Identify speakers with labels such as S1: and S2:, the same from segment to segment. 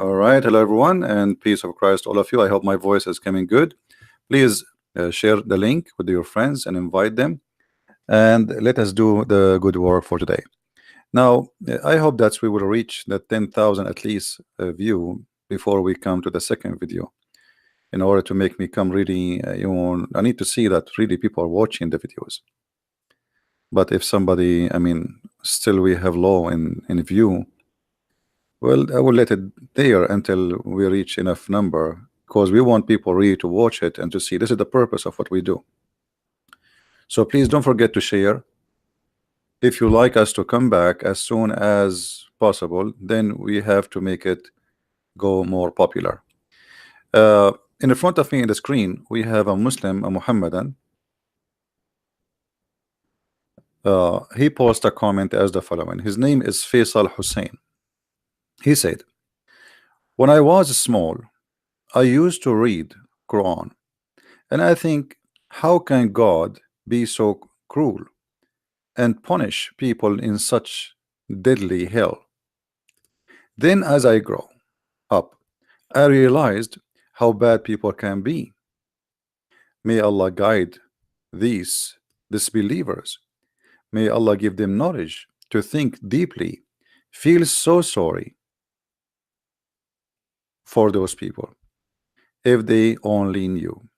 S1: All right, hello everyone, and peace of Christ, all of you. I hope my voice is coming good. Please share the link with your friends and invite them, and let us do the good work for today. Now, I hope that we will reach the 10,000 at least view before we come to the second video. In order to make me come really, I need to see that really people are watching the videos. But if somebody, still we have low in view. Well, I will let it there until we reach enough number because we want people really to watch it and to see this is the purpose of what we do. So please don't forget to share. If you like us to come back as soon as possible, then we have to make it go more popular. In front of me in the screen, we have a Muslim, a Muhammadan. He posted a comment as the following. His name is Faisal Hussein. He said, when I was small, I used to read Quran, and I think, how can God be so cruel and punish people in such deadly hell? Then as I grow up, I realized how bad people can be. May Allah guide these disbelievers. May Allah give them knowledge to think deeply. Feel so sorry for those people if they only knew.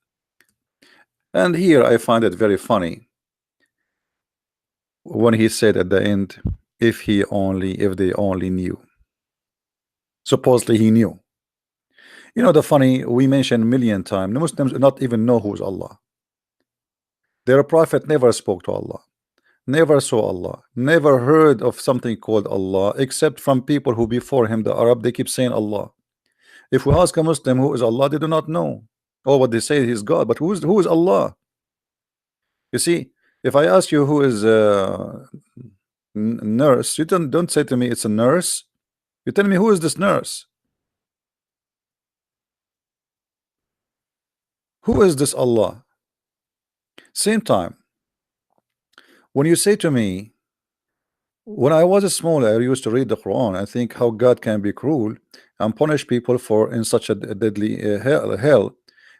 S1: And here I find it very funny when he said at the end, if they only knew. Supposedly he knew. The funny, we mentioned million times, the Muslims do not even know who's Allah. Their prophet never spoke to Allah, never saw Allah, never heard of something called Allah, except from people who before him, the Arab, they keep saying Allah. If we ask a Muslim who is Allah, they do not know. Or what they say is God, but who is Allah? You see, if I ask you who is nurse, you don't say to me it's a nurse. You tell me who is this nurse? Who is this Allah? Same time, when you say to me, when I was small, I used to read the Quran. I think how God can be cruel and punish people for in such a deadly hell.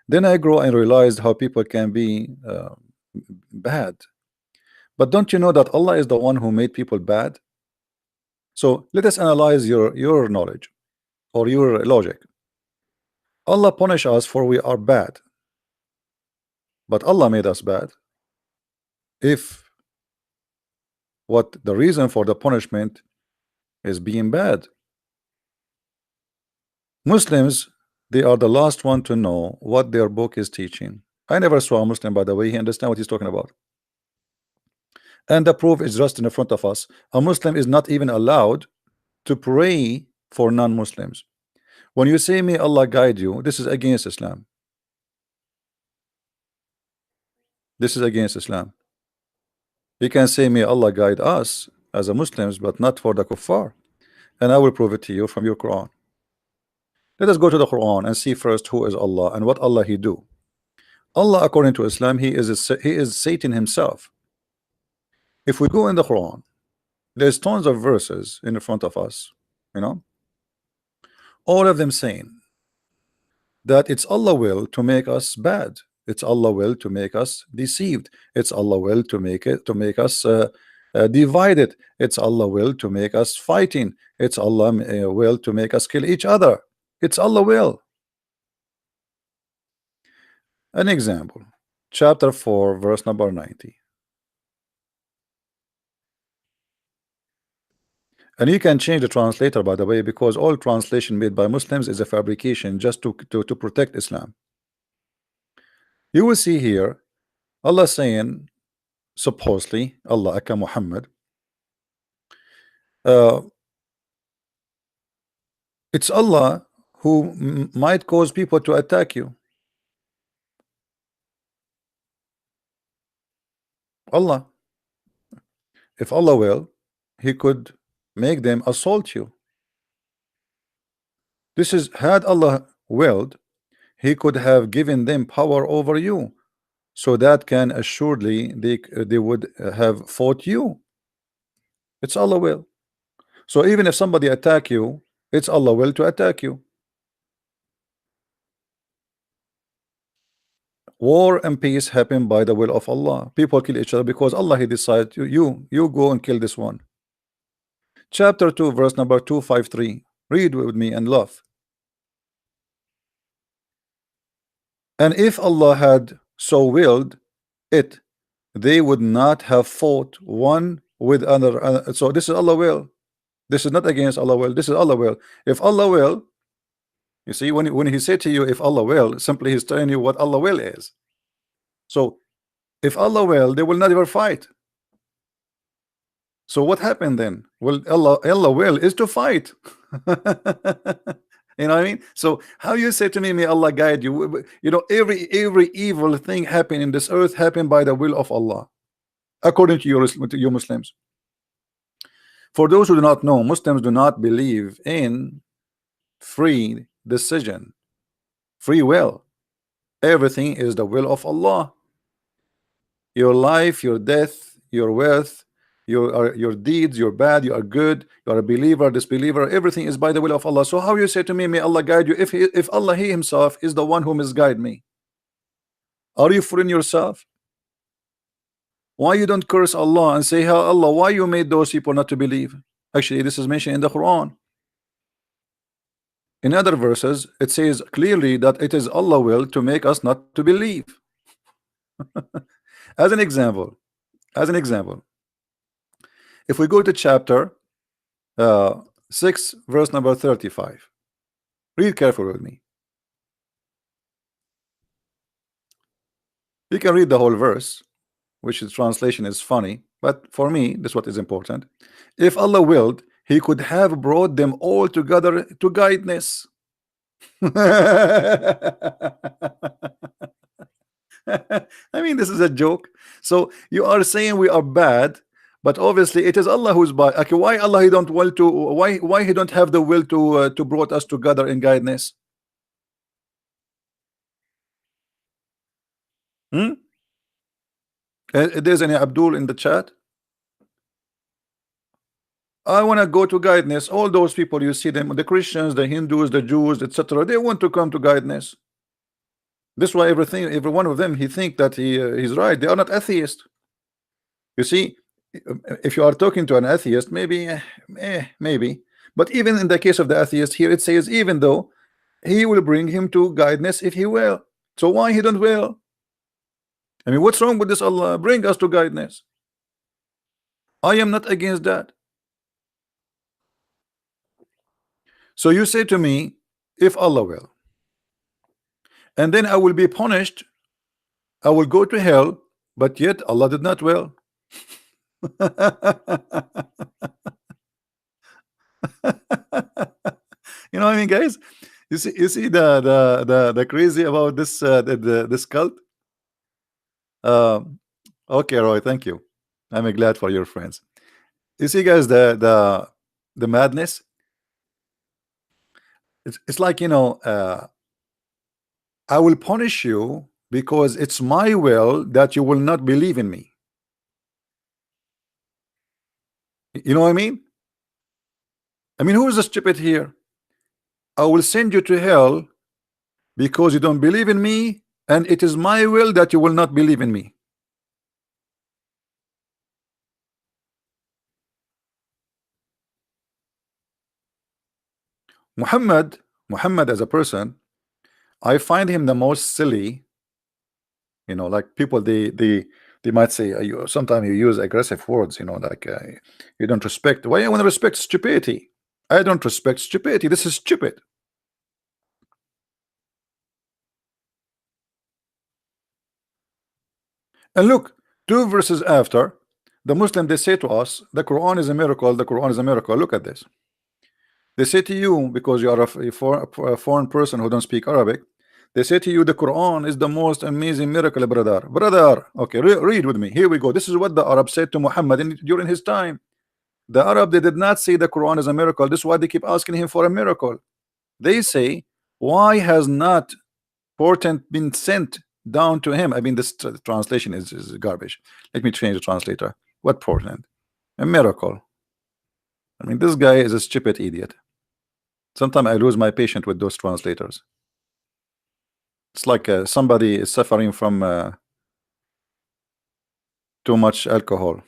S1: Then I grow and realized how people can be bad. But don't you know that Allah is the one who made people bad? So let us analyze your knowledge or your logic. Allah punish us for we are bad, but Allah made us bad. If what the reason for the punishment is being bad, Muslims, they are the last one to know what their book is teaching. I never saw a Muslim, by the way, he understand what he's talking about. And the proof is just in front of us. A Muslim is not even allowed to pray for non-Muslims. When you say may Allah guide you, this is against Islam. This is against Islam. You can say may Allah guide us as a Muslims, but not for the kuffar. And I will prove it to you from your Quran. Let us go to the Quran and see first who is Allah and what Allah he do. Allah, according to Islam, he is Satan himself. If we go in the Quran, there's tons of verses in front of us, all of them saying that it's Allah will to make us bad. It's Allah will to make us deceived. It's Allah will to make us divided. It's Allah will to make us fighting. It's Allah will to make us kill each other. It's Allah will. An example, chapter 4, verse number 90. And you can change the translator, by the way, because all translation made by Muslims is a fabrication just to protect Islam. You will see here Allah saying, supposedly, Allah aka Muhammad, it's Allah who might cause people to attack you. Allah, if Allah will, he could make them assault you. This is, had Allah willed, he could have given them power over you, so that can assuredly they would have fought you. It's Allah will. So even if somebody attack you, it's Allah will to attack you. War and peace happen by the will of Allah. People kill each other because Allah He decides you go and kill this one. Chapter 2 verse number 253. Read with me and laugh. And if Allah had so willed it, they would not have fought one with another. So this is Allah will. This is not against Allah will. This is Allah will. If Allah will, you see, when he said to you, if Allah will, simply he's telling you what Allah will is. So if Allah will, they will not ever fight. So what happened then? Well, Allah will is to fight. You know what I mean? So how you say to me, may Allah guide you? You know, every evil thing happen in this earth happen by the will of Allah, according to you Muslims. For those who do not know, Muslims do not believe in free decision, free will. Everything is the will of Allah. Your life, your death, your wealth, your deeds, you're bad, you are good, you are a believer, disbeliever, everything is by the will of Allah. So how you say to me, may Allah guide you, if Allah He Himself is the one who misguide me? Are you fooling yourself? Why you don't curse Allah and say, how Allah, why you made those people not to believe? Actually, this is mentioned in the Quran. In other verses, it says clearly that it is Allah will to make us not to believe. As an example, if we go to chapter 6 verse number 35, read carefully with me. You can read the whole verse, which is translation is funny, but for me this is what is important. If Allah willed, He could have brought them all together to guidance. I mean, this is a joke. So you are saying we are bad, but obviously it is Allah who's bad. Okay, why Allah He don't will to why He don't have the will to brought us together in guidance? There's any Abdul in the chat? I want to go to guidance. All those people you see them, the Christians, the Hindus, the Jews, etc. They want to come to guidance. This is why every one of them he think that he's right. They are not atheists. You see, if you are talking to an atheist, maybe, maybe. But even in the case of the atheist here, it says even though He will bring him to guidance if He will. So why He don't will? I mean, what's wrong with this Allah? Bring us to guidance. I am not against that. So you say to me, if Allah will, and then I will be punished, I will go to hell, but yet Allah did not will. You know what I mean, guys? You see the crazy about this this cult. Okay, Roy, thank you. I'm glad for your friends. You see, guys, the madness. It's like, you know, I will punish you because it's my will that you will not believe in me. You know what I mean? I mean, who is the stupid here? I will send you to hell because you don't believe in me, and it is my will that you will not believe in me. Muhammad as a person, I find him the most silly. You know, like people they might say you sometimes you use aggressive words, you know, like you don't respect. Why I want to respect stupidity? I don't respect stupidity. This is stupid. And look, 2 verses after, the Muslim they say to us, the Quran is a miracle, the Quran is a miracle. Look at this. They say to you, because you are a foreign person who don't speak Arabic, they say to you the Quran is the most amazing miracle, brother. Okay, read with me. Here we go. This is what the Arab said to Muhammad during his time. The Arab, they did not say the Quran is a miracle. This is why they keep asking him for a miracle. They say, why has not portent been sent down to him? I mean, this translation is garbage. Let me change the translator. What portent? A miracle. I mean, this guy is a stupid idiot. Sometimes I lose my patience with those translators. It's like somebody is suffering from too much alcohol.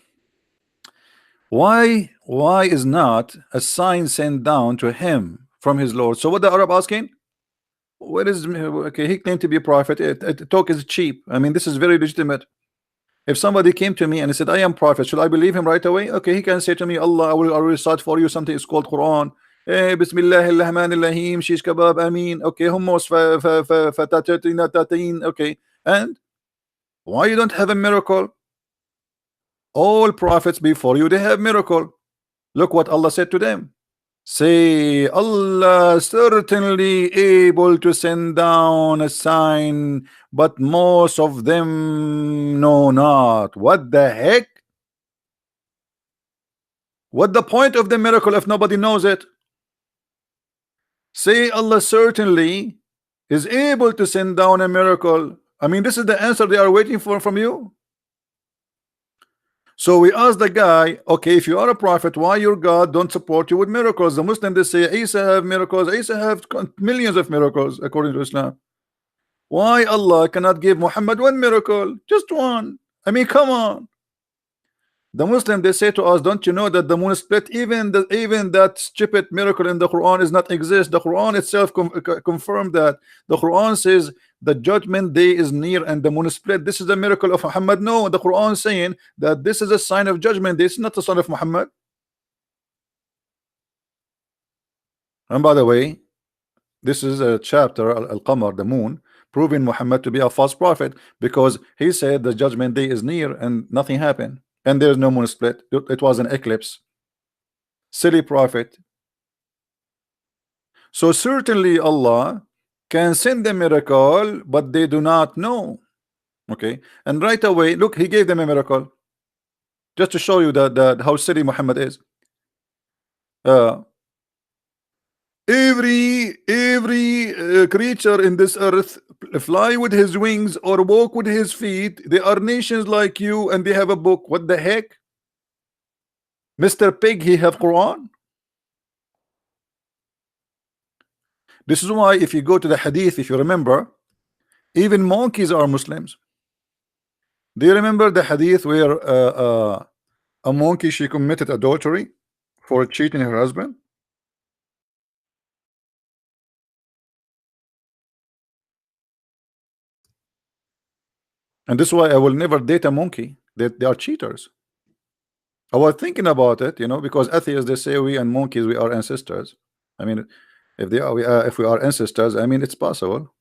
S1: Why is not a sign sent down to him from his Lord? So what the Arab asking? What is okay? He claimed to be a prophet. Talk is cheap. I mean, this is very legitimate. If somebody came to me and he said, I am prophet, should I believe him right away? Okay, he can say to me, Allah, I will recite for you something. It's called Quran. Bismillah ar-Rahman ar-Rahim, shish kebab, ameen. Okay, hummus, tatain. Okay, and why you don't have a miracle? All prophets before you, they have miracle. Look what Allah said to them. Say, Allah certainly able to send down a sign, but most of them know not. What the heck? What the point of the miracle if nobody knows it? Say Allah certainly is able to send down a miracle. I mean, this is the answer they are waiting for from you. So we asked the guy, okay, if you are a prophet, why your God don't support you with miracles? The Muslim, they say Isa have miracles, Isa have millions of miracles according to Islam. Why Allah cannot give Muhammad one miracle? Just one. I mean, come on. The Muslim, they say to us, don't you know that the moon split, even that stupid miracle in the Quran is not exist. The Quran itself confirmed that. The Quran says the judgment day is near and the moon split. This is a miracle of Muhammad. No, the Quran saying that this is a sign of judgment. This is not the son of Muhammad. And by the way, this is a chapter, Al-Qamar, the moon, proving Muhammad to be a false prophet, because he said the judgment day is near and nothing happened. And there's no moon split. It was an eclipse. Silly prophet. So certainly Allah can send a miracle, but they do not know. Okay, and right away, look, he gave them a miracle just to show you that how silly Muhammad is. Every creature in this earth fly with his wings or walk with his feet. They are nations like you, and they have a book. What the heck? Mr. Pig, he have Quran. This is why if you go to the hadith, if you remember, even monkeys are Muslims. Do you remember the hadith where a monkey, she committed adultery for cheating her husband? And this is why I will never date a monkey. They are cheaters. I was thinking about it, you know, because atheists, they say we and monkeys, we are ancestors. I mean, if they are, if we are ancestors, I mean, it's possible.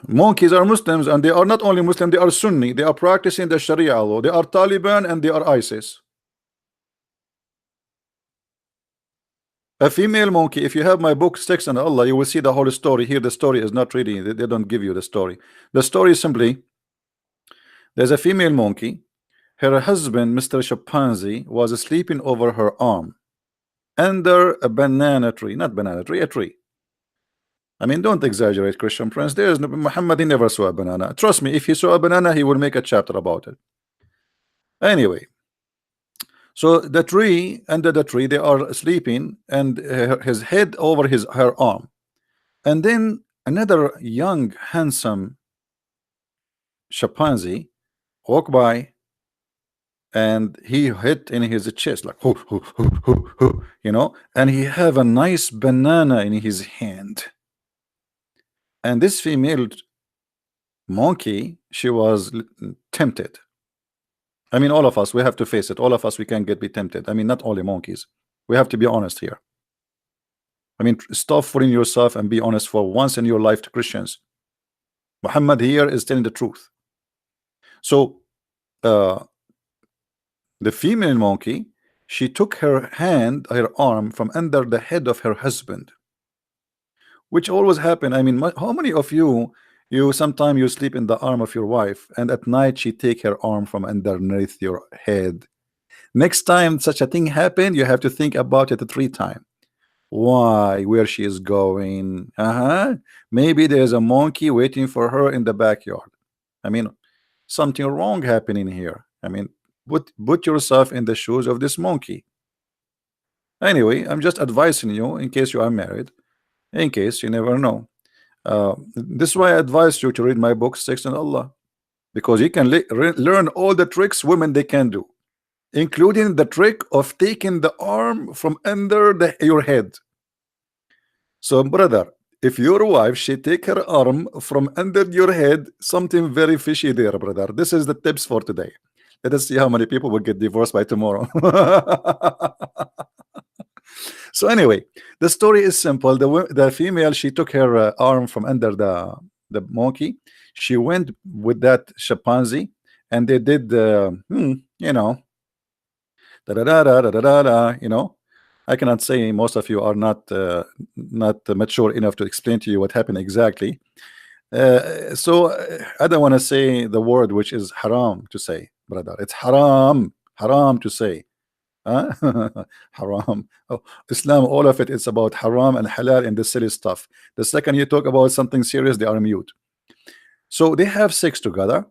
S1: Monkeys are Muslims, and they are not only Muslim, they are Sunni. They are practicing the Sharia law. They are Taliban and they are ISIS. A female monkey, if you have my book Sticks and Allah, you will see the whole story. Here the story is not reading. They don't give you the story. The story is simply, there's a female monkey. Her husband, Mr. Chimpanzee, was sleeping over her arm under a banana tree. Not banana tree, a tree. I mean, don't exaggerate, Christian Prince. There is no, Muhammad, he never saw a banana. Trust me, if he saw a banana, he would make a chapter about it. Anyway, so the tree, under the tree, they are sleeping, and his head over her arm. And then another young, handsome chimpanzee walked by, and he hit in his chest like hoo, hoo, hoo, hoo, hoo, you know, and he have a nice banana in his hand. And this female monkey, she was tempted. I mean, all of us, we have to face it. All of us, we can be tempted. I mean, not only monkeys. We have to be honest here. I mean, stop fooling yourself and be honest for once in your life to Christians. Muhammad here is telling the truth. So the female monkey, she took her arm from under the head of her husband, which always happen. I mean, how many of you sometimes you sleep in the arm of your wife, and at night she take her arm from underneath your head? Next time such a thing happen, you have to think about it 3 times. Why? Where she is going? Maybe there's a monkey waiting for her in the backyard. I mean, something wrong happening here. I mean, put yourself in the shoes of this monkey. Anyway, I'm just advising you in case you are married, in case you never know. This is why I advise you to read my book, Sex and Allah, because you can learn all the tricks women they can do, including the trick of taking the arm from under your head. So, brother, if your wife she take her arm from under your head, something very fishy there, brother. This is the tips for today. Let us see how many people will get divorced by tomorrow. So anyway, the story is simple. The female she took her arm from under the monkey. She went with that chimpanzee, and they did you know, da da da da da da da. You know, I cannot say, most of you are not mature enough to explain to you what happened exactly. So I don't want to say the word which is haram to say, brother. It's haram to say. Huh? Haram. Oh, Islam, all of it is about haram and halal and the silly stuff. The second you talk about something serious, they are mute. So they have sex together,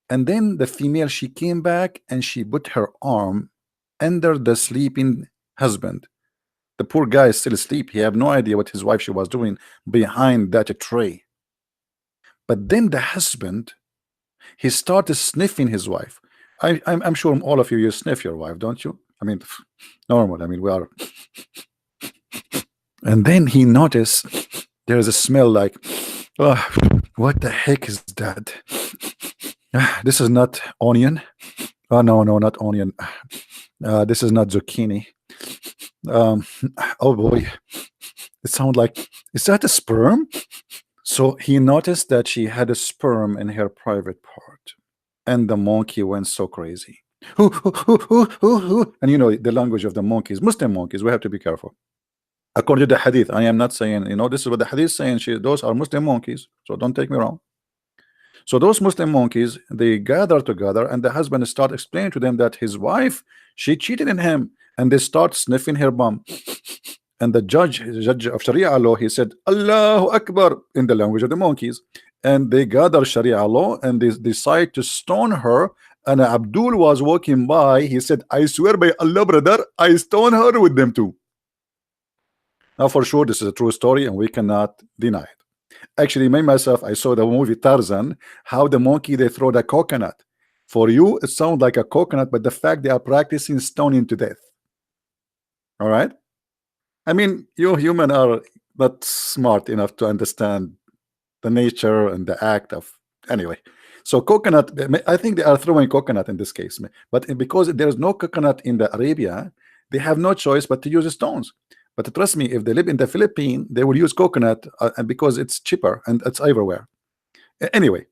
S1: and then the female she came back and she put her arm under the sleeping husband. The poor guy is still asleep. He have no idea what his wife she was doing behind that tray. But then the husband, he started sniffing his wife. I'm sure all of you sniff your wife, don't you? I mean, normal. I mean, we are. And then he noticed there is a smell like, oh, what the heck is that? This is not onion. Oh no, not onion. This is not zucchini. Oh boy, it sounds like, is that a sperm? So he noticed that she had a sperm in her private part, and the monkey went so crazy. And you know the language of the monkeys, Muslim monkeys. We have to be careful. According to the hadith, I am not saying, you know, this is what the hadith is saying. Those are Muslim monkeys, so don't take me wrong. So those Muslim monkeys, they gather together, and the husband start explaining to them that his wife, she cheated on him, and they start sniffing her bum. And the judge of Sharia law, he said, Allahu Akbar, in the language of the monkeys. And they gather Sharia law, and they decide to stone her. And Abdul was walking by. He said, I swear by Allah, brother, I stone her with them too. Now, for sure, this is a true story, and we cannot deny it. Actually, me myself, I saw the movie Tarzan, how the monkey, they throw the coconut. For you, it sounds like a coconut, but the fact they are practicing stoning to death. All right? I mean, you human are not smart enough to understand the nature and the act of, anyway. So coconut, I think they are throwing coconut in this case, but because there is no coconut in the Arabia, they have no choice but to use stones. But trust me, if they live in the Philippines, they will use coconut, and because it's cheaper and it's everywhere. Anyway,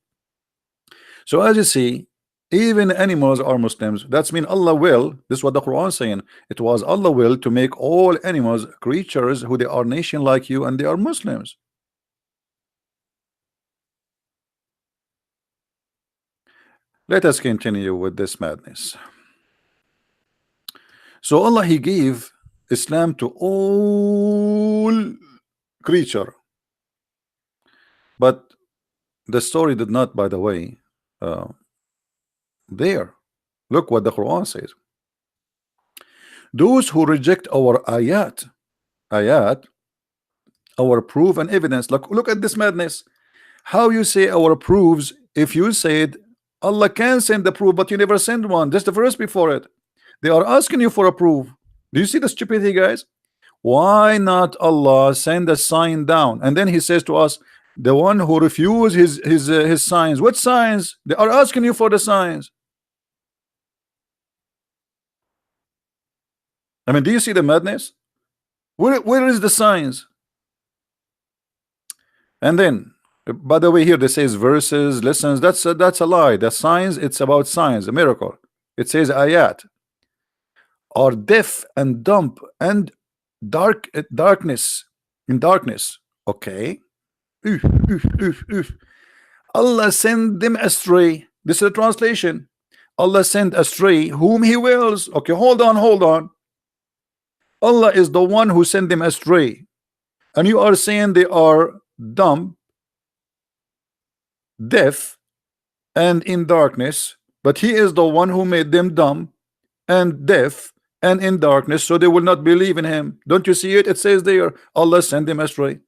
S1: so as you see, even animals are Muslims. That's mean Allah will. This is what the Quran is saying. It was Allah will to make all animals creatures who they are nation like you, and they are Muslims. Let us continue with this madness. So Allah, He gave Islam to all creature, but the story did not, by the way, there. Look what the Quran says. Those who reject our ayat, our proof and evidence. Look at this madness. How you say our proofs if you said Allah can send the proof, but you never send one? Just the verse before it. They are asking you for a proof. Do you see the stupidity, guys? Why not Allah send a sign down? And then He says to us, the one who refuse his signs. What signs? They are asking you for the signs. I mean, do you see the madness? Where is the signs? And then, by the way, here they says verses, lessons. That's a lie. The signs, it's about signs, a miracle. It says ayat are deaf and dumb and darkness in darkness. Okay. Allah send them astray. This is a translation. Allah send astray whom He wills. Okay, hold on. Allah is the one who sent them astray, and you are saying they are dumb, deaf, and in darkness, but He is the one who made them dumb and deaf and in darkness, so they will not believe in Him. Don't you see it? It says there, Allah sent them astray.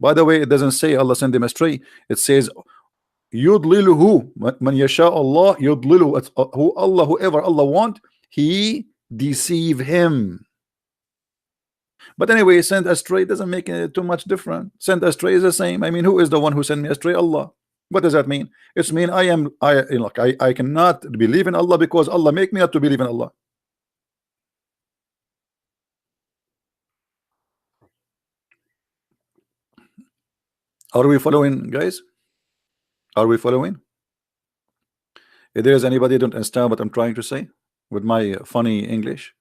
S1: By the way, it doesn't say Allah sent him astray. It says yudliluhu man yasha Allah yudlilu. Who Allah, whoever Allah want, he deceive him. But anyway, sent astray doesn't make too much difference. Sent astray is the same. I mean, who is the one who sent me astray? Allah. What does that mean? It's mean I cannot believe in Allah because Allah make me not to believe in Allah. Are we following, guys? Are we following? If there is anybody don't understand what I'm trying to say with my funny English,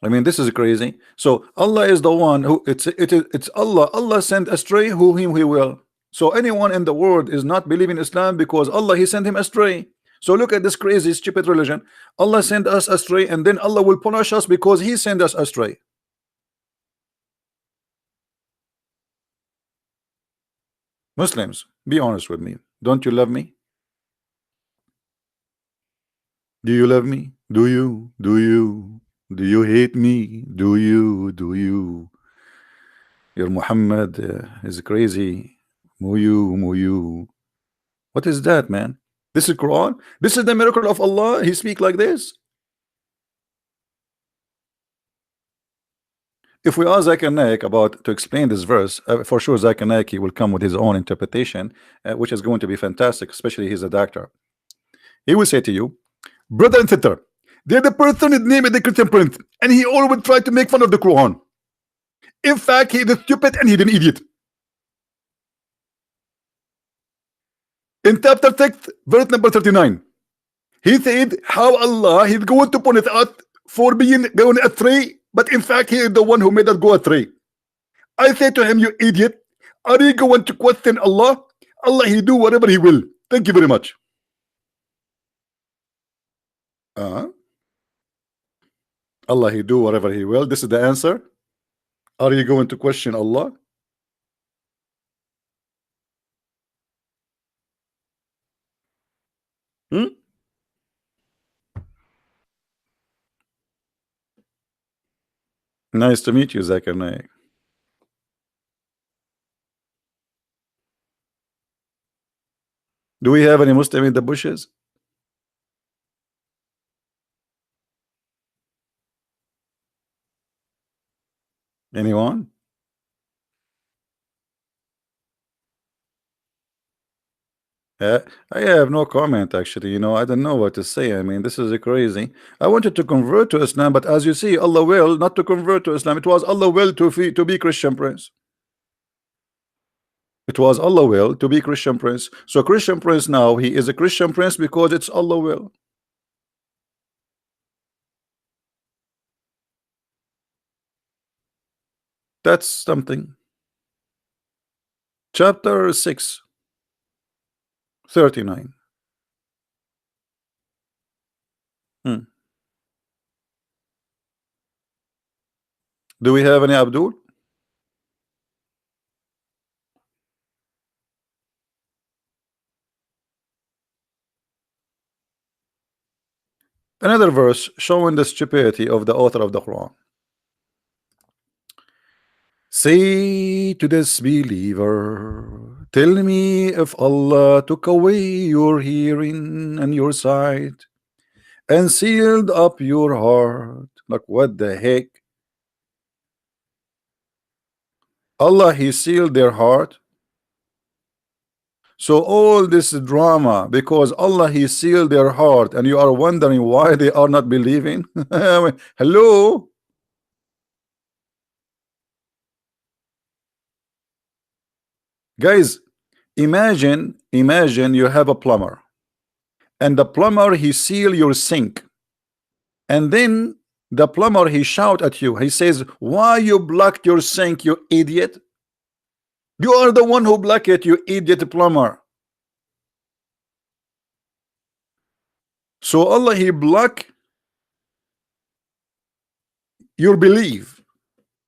S1: I mean, this is crazy. So Allah is the one who it's Allah. Allah sent astray whom He will. So anyone in the world is not believing Islam because Allah He sent him astray. So look at this crazy, stupid religion. Allah sent us astray, and then Allah will punish us because He sent us astray. Muslims, be honest with me. Don't you love me? Do you love me? Do you? Do you? Do you hate me? Do you? Do you? Your Muhammad is crazy. Muyu, muyu. What is that, man? This is Quran. This is the miracle of Allah. He speak like this. If we ask Zakir Naik about to explain this verse, for sure Zakir Naik he will come with his own interpretation, which is going to be fantastic. Especially he's a doctor. He will say to you, brother and sister, they're the person is named the Christian Prince, and he always tried to make fun of the Quran. In fact, he is stupid and he's an idiot. In chapter 6, verse number 39, he said how Allah is going to punish us for being going astray, but in fact he is the one who made us go astray. I say to him, you idiot, are you going to question Allah? Allah he do whatever he will. Thank you very much. Allah he do whatever he will. This is the answer. Are you going to question Allah? Nice to meet you, Zakir Naik. Do we have any Muslim in the bushes? Anyone? I have no comment actually. I don't know what to say. I mean, this is crazy. I wanted to convert to Islam, but as you see, Allah will not to convert to Islam. It was Allah will to be Christian Prince. It was Allah will to be Christian Prince. So Christian Prince now he is a Christian Prince because it's Allah will. That's something. Chapter 6, 39. Do we have any Abdul? Another verse showing the stupidity of the author of the Quran. Say to this believer, tell me if Allah took away your hearing and your sight and sealed up your heart. Like what the heck? Allah he sealed their heart. So all this drama because Allah he sealed their heart, and you are wondering why they are not believing. Hello. Guys, imagine you have a plumber, and the plumber he seal your sink, and then the plumber he shout at you. He says, why you blocked your sink, you idiot? You are the one who blocked it, you idiot plumber. So Allah he block your belief.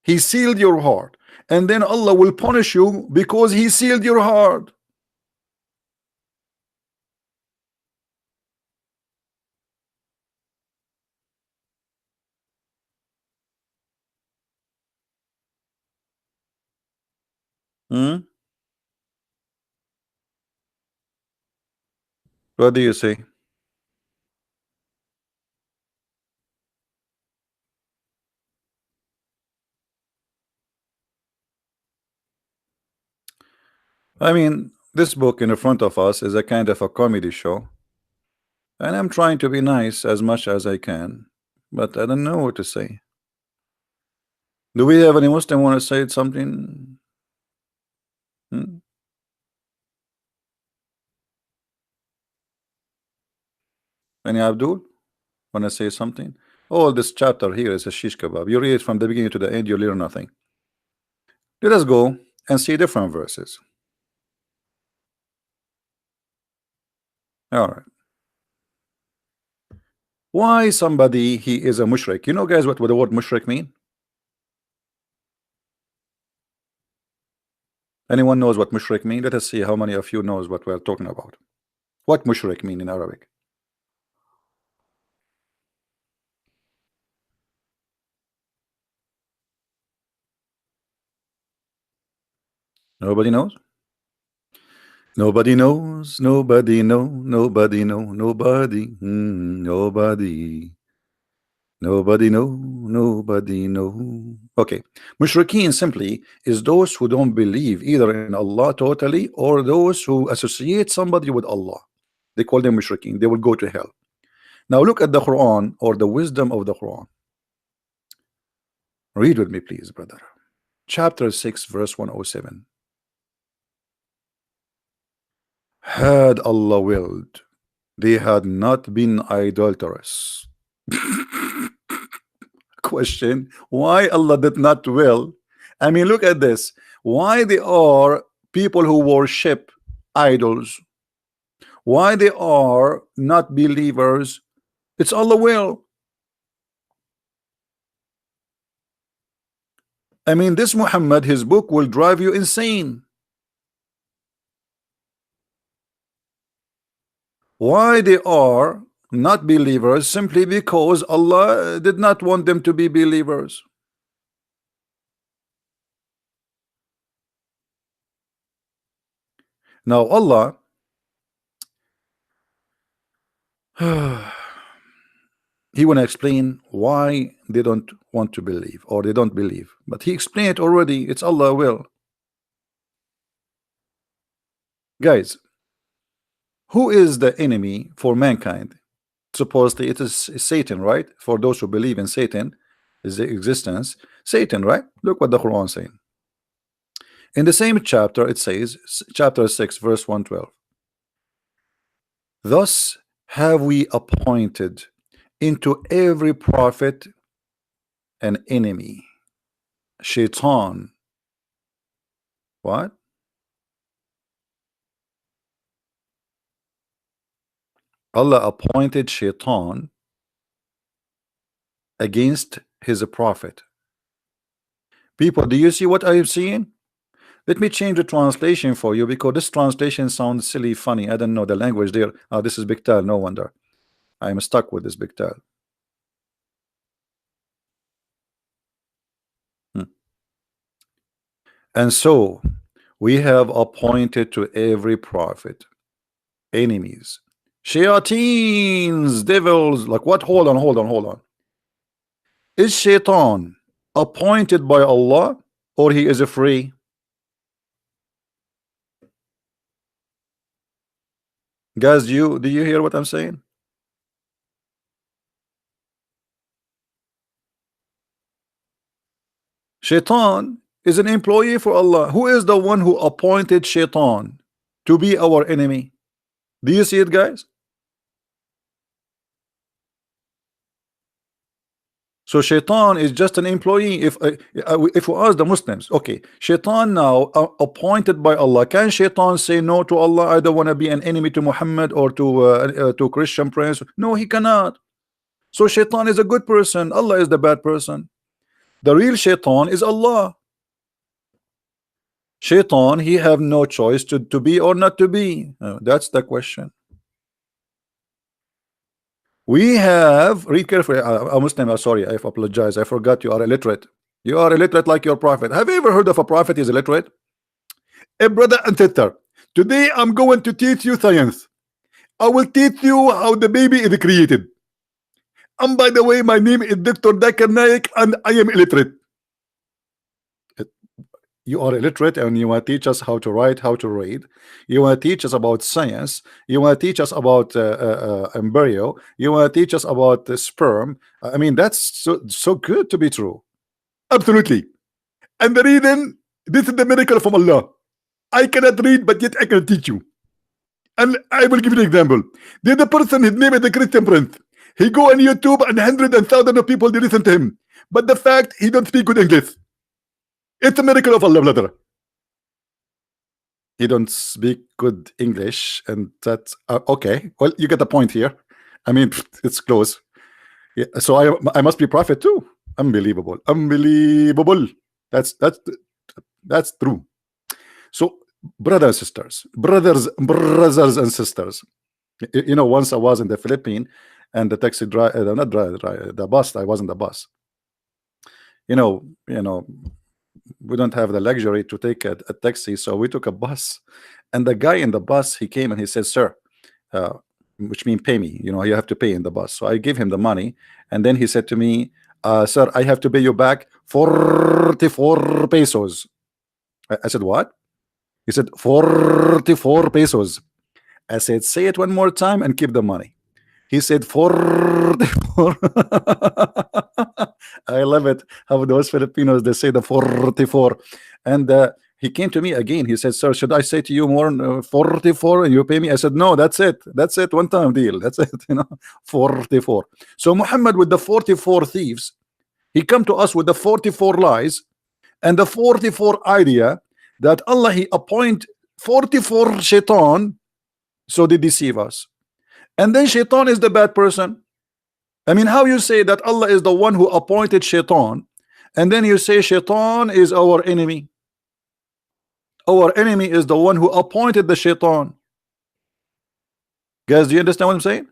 S1: He sealed your heart, and then Allah will punish you because he sealed your heart. Hmm? What do you say? I mean, this book in front of us is a kind of a comedy show, and I'm trying to be nice as much as I can, but I don't know what to say. Do we have any Muslim want to say something? Hmm? Any Abdul want to say something? All this chapter here is a shish kebab. You read it from the beginning to the end, you learn nothing. Let us go and see different verses. All right. Why somebody he is a mushrik? You know, guys, what the word mushrik mean? Anyone knows what mushrik mean? Let us see how many of you knows what we're talking about. What mushrik mean in Arabic? Nobody knows. Nobody knows. Nobody know. Nobody know. Nobody. Nobody. Nobody know. Nobody know. Okay. Mushrikeen simply is those who don't believe either in Allah totally or those who associate somebody with Allah. They call them mushrikeen. They will go to hell. Now look at the Quran or the wisdom of the Quran. Read with me, please, brother. Chapter 6, verse 107. Had Allah willed, they had not been idolatrous. Question: why Allah did not will? I mean, look at this. Why they are people who worship idols? Why they are not believers? It's Allah will. I mean, this Muhammad, his book will drive you insane. Why they are not believers? Simply because Allah did not want them to be believers. Now Allah he want to explain why they don't want to believe or they don't believe, but he explained it already. It's Allah will. Guys, who is the enemy for mankind? Supposedly it is Satan, right? For those who believe in Satan is the existence, Satan, right? Look what the Quran saying in the same chapter. It says, chapter 6 verse 112, thus have we appointed into every prophet an enemy, shaitan. What? Allah appointed shaitan against his prophet. People, do you see what I am seeing? Let me change the translation for you because this translation sounds silly, funny. I don't know the language there. Oh, this is Biktal, no wonder. I am stuck with this Biktal. And so we have appointed to every prophet enemies, shayateens, devils. Like what? Hold on, hold on, hold on. Is shaitan appointed by Allah or he is a free? Guys, do you hear what I'm saying? Shaitan is an employee for Allah. Who is the one who appointed shaitan to be our enemy? Do you see it, guys? So shaitan is just an employee. If we ask the Muslims, okay, shaitan now appointed by Allah, can shaitan say no to Allah? I don't want to be an enemy to Muhammad or to Christian prince. No, he cannot. So shaitan is a good person. Allah is the bad person. The real shaitan is Allah. Shaitan, he have no choice to be or not to be. That's the question. We have, read carefully. A Muslim, sorry, I apologize. I forgot you are illiterate. You are illiterate like your prophet. Have you ever heard of a prophet is illiterate? A brother and sister, today I'm going to teach you science. I will teach you how the baby is created. And by the way, my name is Dr. Dakar Naik and I am illiterate. You are illiterate and you want to teach us how to write, how to read. You want to teach us about science. You want to teach us about embryo. You want to teach us about the sperm. I mean, that's so good to be true. Absolutely. And the reason, this is the miracle from Allah. I cannot read, but yet I can teach you. And I will give you an example. There's a person, his name is the Christian Prince. He go on YouTube and hundreds and thousands of people they listen to him. But the fact he don't speak good English. It's a miracle of Allah, brother. He don't speak good English, and that's okay. Well, you get the point here. I mean, it's close. Yeah, so I must be prophet too. Unbelievable, unbelievable. That's true. So, brothers and sisters. You know, once I was in the Philippines, and the taxi driver, not driver, the bus. I was in the bus. You know, we don't have the luxury to take a taxi, so we took a bus. And the guy in the bus, he came and he said, "Sir," which means pay me. You know, you have to pay in the bus. So I gave him the money, and then he said to me, "Sir, I have to pay you back 44 pesos." I said, "What?" He said, 44 pesos. I said, "Say it one more time and keep the money." He said 44. I love it how those Filipinos, they say the 44. And he came to me again. He said, "Sir, should I say to you more 44 and you pay me?" I said, "No, that's it. That's it. One time deal. That's it." 44. So Muhammad with the 44 thieves, he come to us with the 44 lies and the 44 idea that Allah, he appoint 44 shaitan, so they deceive us. And then shaitan is the bad person. I mean, how you say that Allah is the one who appointed shaitan, and then you say shaitan is our enemy? Our enemy is the one who appointed the shaitan. Guys, do you understand what I'm saying?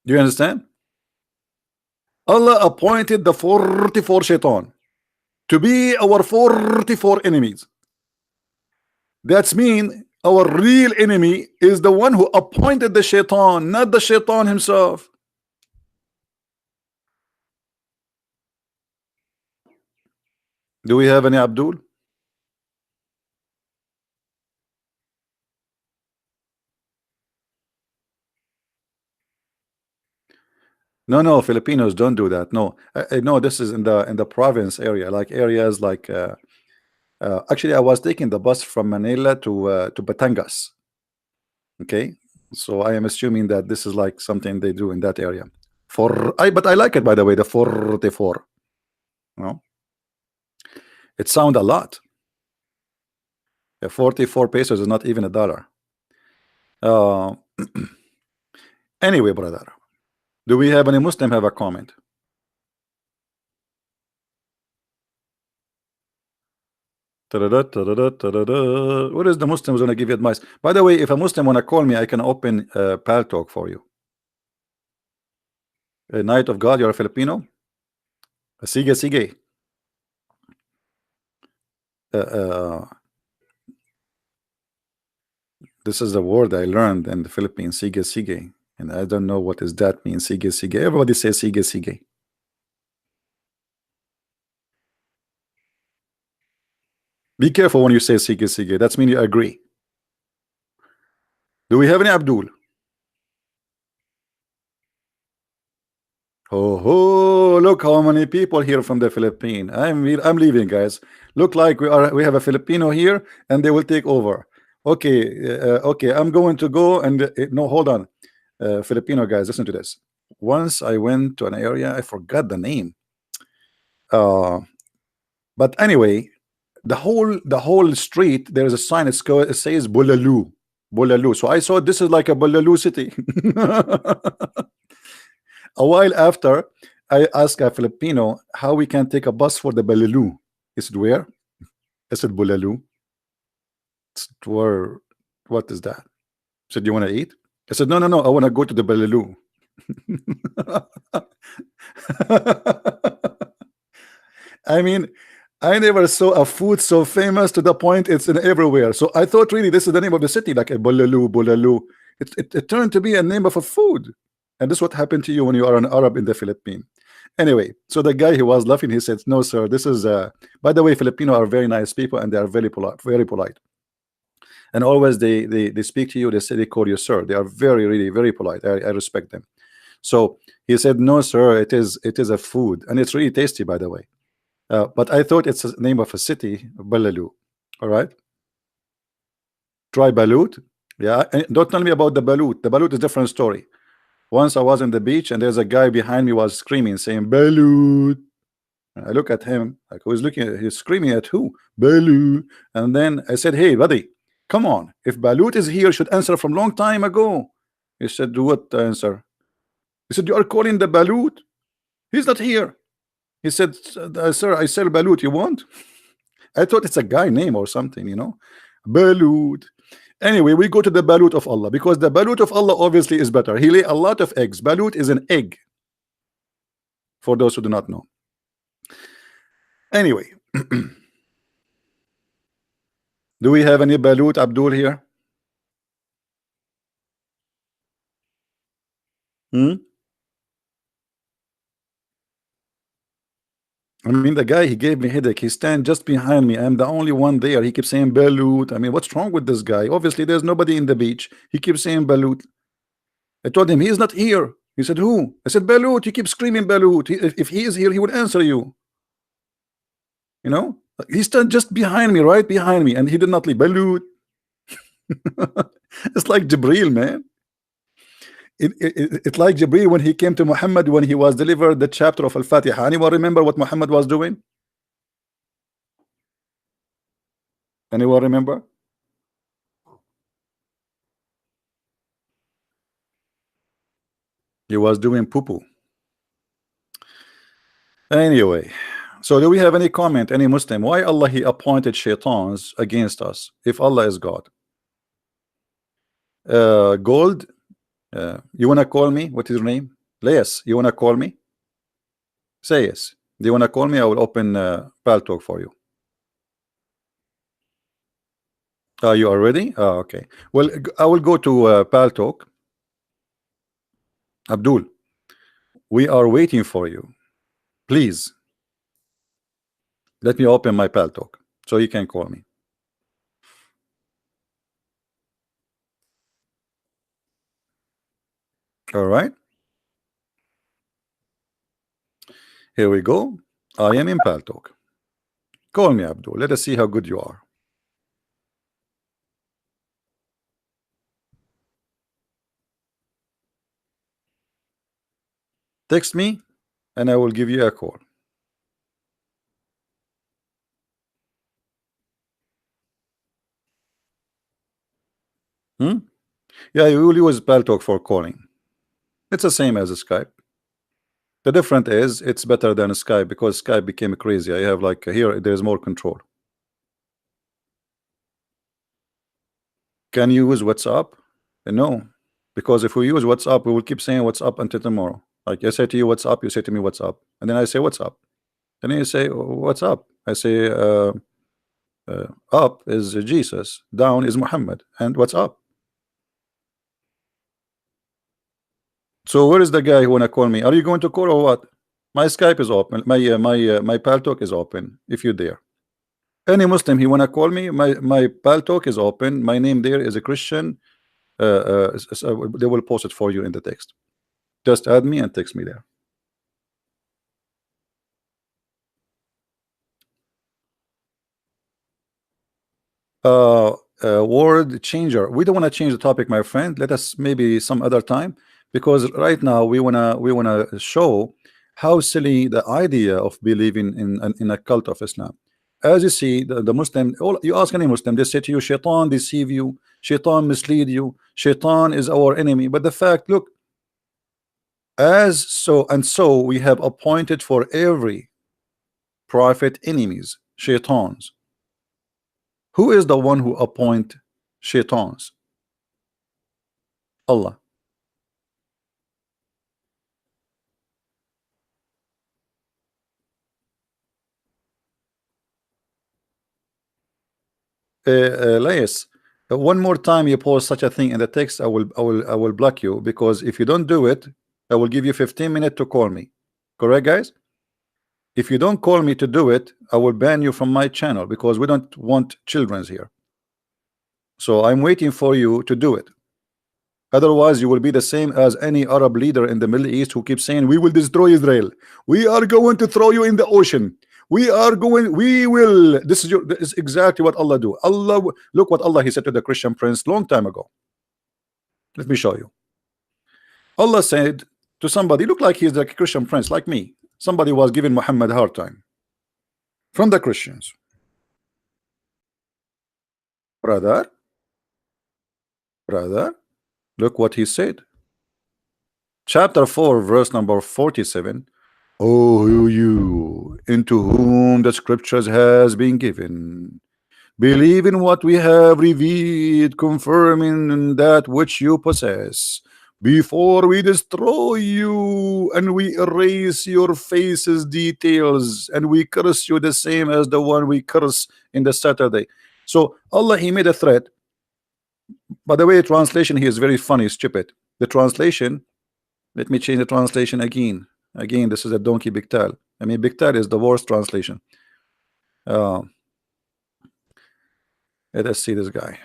S1: Do you understand? Allah appointed the 44 shaitan to be our 44 enemies. That's mean our real enemy is the one who appointed the shaitan, not the shaitan himself. Do we have any Abdul? No, Filipinos don't do that. No, no, this is in the province area, like areas like actually I was taking the bus from Manila to Batangas. Okay, so I am assuming that this is like something they do in that area. But I like it, by the way, the 44. No, it sound a lot. 44 pesos is not even a dollar. Anyway, brother, do we have any Muslim have a comment? What is the Muslims gonna give you advice? By the way, if a Muslim wanna call me, I can open Pal Talk for you. A Knight of God, you're a Filipino. Sige, sige. This is the word I learned in the Philippines, sige, sige. And I don't know what does that mean, sige, sige. Everybody says sige, sige. Be careful when you say sige, sige. That's mean you agree. Do we have any Abdul? Oh, look how many people here from the Philippines. I'm leaving, guys. Look like we have a Filipino here, and they will take over. Okay, okay. I'm going to go and no, hold on, Filipino guys, listen to this. Once I went to an area, I forgot the name. But anyway, the whole street, there is a sign. It says Bulalu, Bulalu. So I saw this is like a Bulalu city. A while after, I asked a Filipino how we can take a bus for the Bulalu. He said, "Where?" I said, "Bulalu." Where? What is that? He said, "You want to eat?" I said, "No, no, no. I want to go to the Bulalu." I mean, I never saw a food so famous to the point it's in everywhere. So I thought really this is the name of the city, like a Bolalu, Bolalu. It turned to be a name of a food. And this is what happened to you when you are an Arab in the Philippines. Anyway, so the guy, he was laughing. He said, "No, sir, this is by the way, Filipino are very nice people and they are very polite, very polite. And always they speak to you, they say they call you sir. They are very, really, very polite. I respect them." So he said, "No, sir, it is a food, and it's really tasty, by the way. But I thought it's the name of a city, Balalu. All right, try Balut. Yeah, and don't tell me about the Balut. The Balut is a different story. Once I was on the beach, and there's a guy behind me was screaming, saying Balut. And I look at him like, who's looking at, he's screaming at who? Balut. And then I said, "Hey, buddy, come on. If Balut is here, you should answer from long time ago." He said, "Do what answer?" He said, "You are calling the Balut. He's not here." He said, "Sir, I sell Balut. You want?" I thought it's a guy name or something, Balut. Anyway, we go to the Balut of Allah because the Balut of Allah obviously is better. He lay a lot of eggs. Balut is an egg, for those who do not know. Anyway, do we have any Balut Abdul here? Hmm? I mean, the guy, he gave me headache. He stand just behind me. I'm the only one there. He keeps saying Balut. I mean, what's wrong with this guy? Obviously, there's nobody in the beach. He keeps saying Balut. I told him he is not here. He said, "Who?" I said, "Balut." You keep screaming Balut. If he is here, he would answer you. You know, he stood just behind me, right behind me, and he did not leave. Balut. It's like Jibril, man. It's like Jibril when he came to Muhammad when he was delivered the chapter of Al-Fatiha. Anyone remember what Muhammad was doing? Anyone remember? He was doing poo-poo. Anyway, so do we have any comment, any Muslim? Why Allah he appointed shaitans against us if Allah is God? Gold, you wanna call me? What is your name? Yes, you wanna call me? Say yes. Do you wanna call me? I will open Paltalk for you. Are you are ready? Okay. Well, I will go to Paltalk. Abdul, we are waiting for you. Please let me open my Paltalk so you can call me. All right. Here we go. I am in Paltalk. Call me, Abdul. Let us see how good you are. Text me and I will give you a call. Hmm? Yeah, you will use Paltalk for calling. It's the same as Skype. The difference is it's better than Skype because Skype became crazy. I have like here there's more control. Can you use WhatsApp? No, because if we use WhatsApp, we will keep saying WhatsApp until tomorrow. Like I say to you, "What's up?" You say to me, "What's up?" And then I say, "What's up?" And then you say, "What's up?" I say, "Up is Jesus, down is Muhammad, and what's up?" So where is the guy who wanna call me? Are you going to call or what? My Skype is open. My Paltalk is open. If you're there, any Muslim he wanna call me, my Paltalk is open. My name there is a Christian. They will post it for you in the text. Just add me and text me there. Word changer. We don't want to change the topic, my friend. Let us maybe some other time, because right now we wanna show how silly the idea of believing in a cult of Islam. As you see, the Muslim, you ask any Muslim, they say to you, "Shaitan deceive you, Shaitan mislead you, Shaitan is our enemy." But the fact, look, as so and so we have appointed for every prophet enemies, Shaitans. Who is the one who appoint Shaitans? Allah. Lais, one more time you post such a thing in the text, I will block you, because if you don't do it, I will give you 15 minutes to call me. Correct, guys? If you don't call me to do it, I will ban you from my channel, because we don't want children's here. So I'm waiting for you to do it. Otherwise, you will be the same as any Arab leader in the Middle East who keeps saying, we will destroy Israel. We are going to throw you in the ocean. We are going, we will. This is exactly what Allah do. Look what Allah, he said to the Christian prince long time ago. Let me show you. Allah said to somebody, look like he's like a Christian prince, like me. Somebody was giving Muhammad a hard time from the Christians. Brother, look what he said. Chapter 4, verse number 47. Oh, you into whom the scriptures has been given, believe in what we have revealed, confirming that which you possess, before we destroy you and we erase your faces details, and we curse you the same as the one we curse in the Saturday. So Allah, he made a threat. By the way, translation here is very funny, stupid. The translation, let me change the translation again. Again, this is a donkey Biktal. I mean, Biktal is the worst translation. Let us see this guy.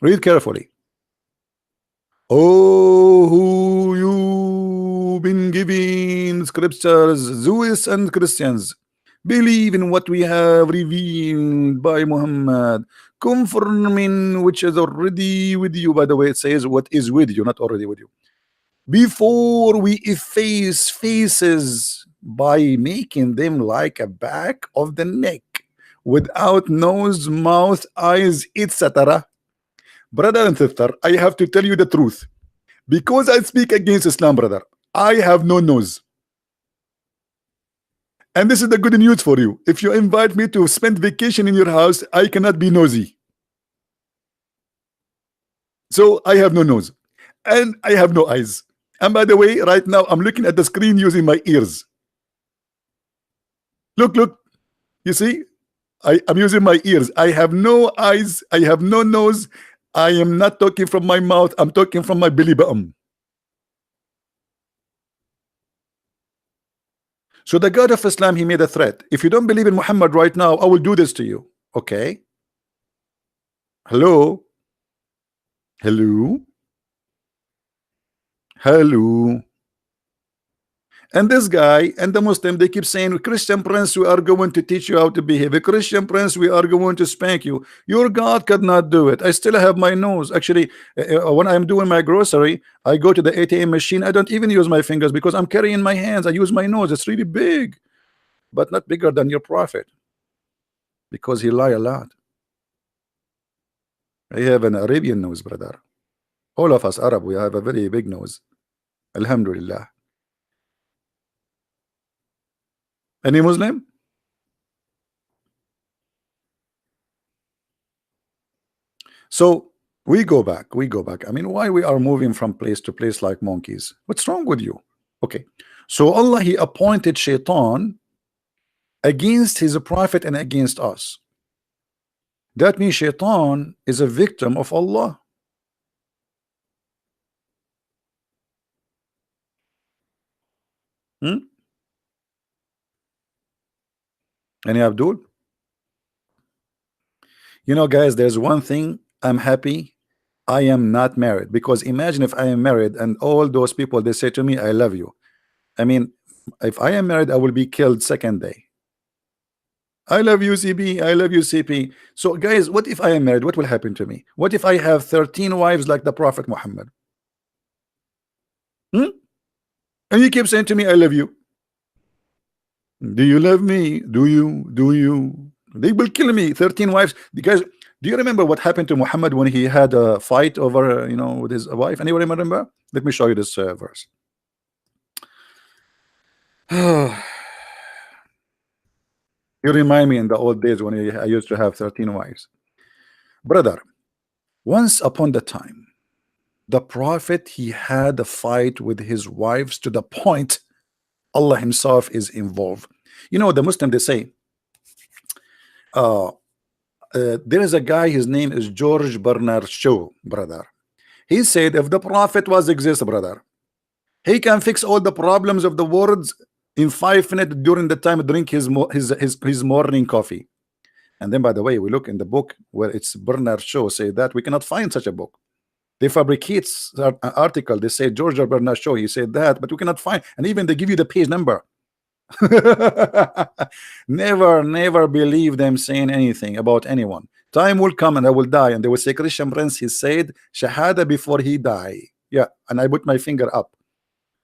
S1: Read carefully. Oh, who you been giving scriptures, Jews and Christians, believe in what we have revealed by Muhammad, confirming which is already with you. By the way, it says what is with you, not already with you. Before we efface faces by making them like a back of the neck, without nose, mouth, eyes, etc. Brother and sister, I have to tell you the truth. Because I speak against Islam, brother, I have no nose. And this is the good news for you. If you invite me to spend vacation in your house, I cannot be nosy. So I have no nose. And I have no eyes. And by the way, right now, I'm looking at the screen using my ears. Look. You see? I'm using my ears. I have no eyes. I have no nose. I am not talking from my mouth. I'm talking from my belly button. So the God of Islam, he made a threat. If you don't believe in Muhammad right now, I will do this to you. Okay? Hello? And this guy and the Muslim, they keep saying, Christian prince, we are going to teach you how to behave. A Christian prince, we are going to spank you. Your God could not do it. I still have my nose. Actually, when I'm doing my grocery, I go to the ATM machine. I don't even use my fingers because I'm carrying my hands. I use my nose. It's really big, but not bigger than your prophet, because he lie a lot. I have an Arabian nose, brother. All of us Arab, we have a very big nose. Alhamdulillah. Any Muslim? So we go back. I mean, why we are moving from place to place like monkeys? What's wrong with you? Okay. So Allah, he appointed Shaitan against his prophet and against us. That means Shaitan is a victim of Allah. Any Abdul? You know, guys, there's one thing I'm happy I am not married, because imagine if I am married and all those people, they say to me, I love you. I mean, if I am married, I will be killed second day. I love you, CP. I love you, CP. So, guys, what if I am married? What will happen to me? What if I have 13 wives like the Prophet Muhammad? And you keep saying to me, I love you. Do you love me? Do you? They will kill me. 13 wives. Because do you remember what happened to Muhammad when he had a fight over, with his wife? Anyone remember? Let me show you this verse. You remind me in the old days when I used to have 13 wives. Brother, once upon the time, the prophet, he had a fight with his wives to the point Allah himself is involved. The Muslim, they say, There is a guy, his name is George Bernard Shaw, brother. He said if the prophet was exist, brother, he can fix all the problems of the world in 5 minutes during the time drink his morning coffee. And then, by the way, we look in the book where it's Bernard Shaw say that we cannot find such a book. They fabricate an article. They say George Bernard Shaw, he said that, but we cannot find. And even they give you the page number. Never believe them saying anything about anyone. Time will come and I will die, and they will say Christian Prince, he said Shahada before he die. Yeah, and I put my finger up.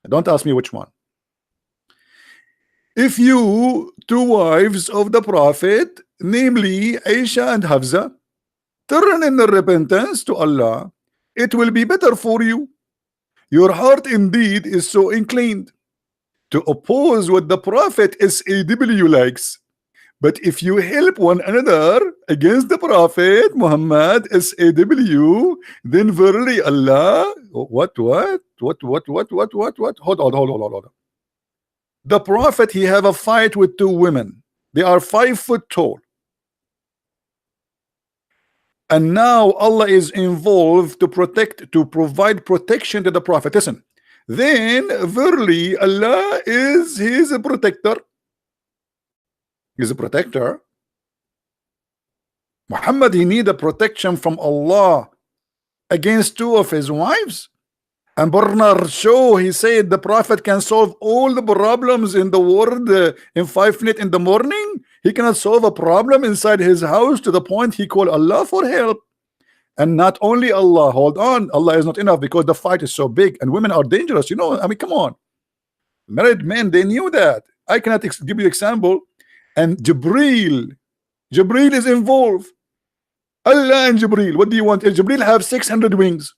S1: Don't ask me which one. If you two wives of the prophet, namely Aisha and Hafsa, turn in repentance to Allah, it will be better for you. Your heart indeed is so inclined to oppose what the prophet SAW likes. But if you help one another against the prophet Muhammad SAW, then verily Allah, what? Hold on. The prophet, he have a fight with two women. They are 5 foot tall. And now Allah is involved to provide protection to the prophet. Listen, then verily Allah is his protector. He's a protector. Muhammad, he need a protection from Allah against two of his wives. And Bernard Shaw, he said the prophet can solve all the problems in the world in 5 minutes in the morning. He cannot solve a problem inside his house to the point he called Allah for help. And not only Allah, hold on, Allah is not enough because the fight is so big and women are dangerous. You know, I mean, come on. Married men, they knew that. I cannot give you example. And Jibreel is involved. Allah and Jibreel, what do you want? Jibreel have 600 wings.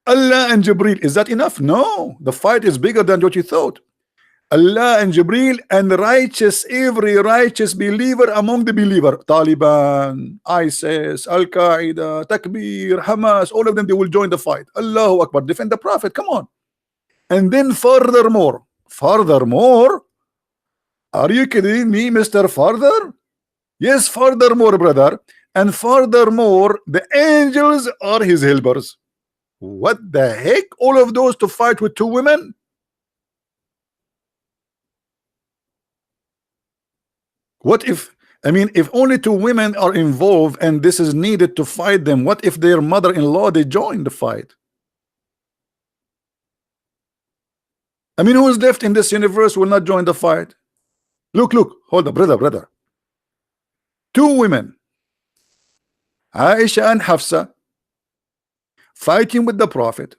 S1: Allah and Jibreel, is that enough? No, the fight is bigger than what you thought. Allah and Jibreel and every righteous believer among the believer, Taliban, ISIS, Al-Qaeda, Takbir, Hamas, all of them, they will join the fight. Allahu Akbar, defend the prophet, come on. And then furthermore, are you kidding me, Mr. Further? Yes, furthermore, brother. And furthermore, the angels are his helpers. What the heck? All of those to fight with two women? What if, I mean, if only two women are involved and this is needed to fight them, what if their mother-in-law, they join the fight? I mean, who is left in this universe will not join the fight? Look, hold up, brother. Two women, Aisha and Hafsa, fighting with the prophet.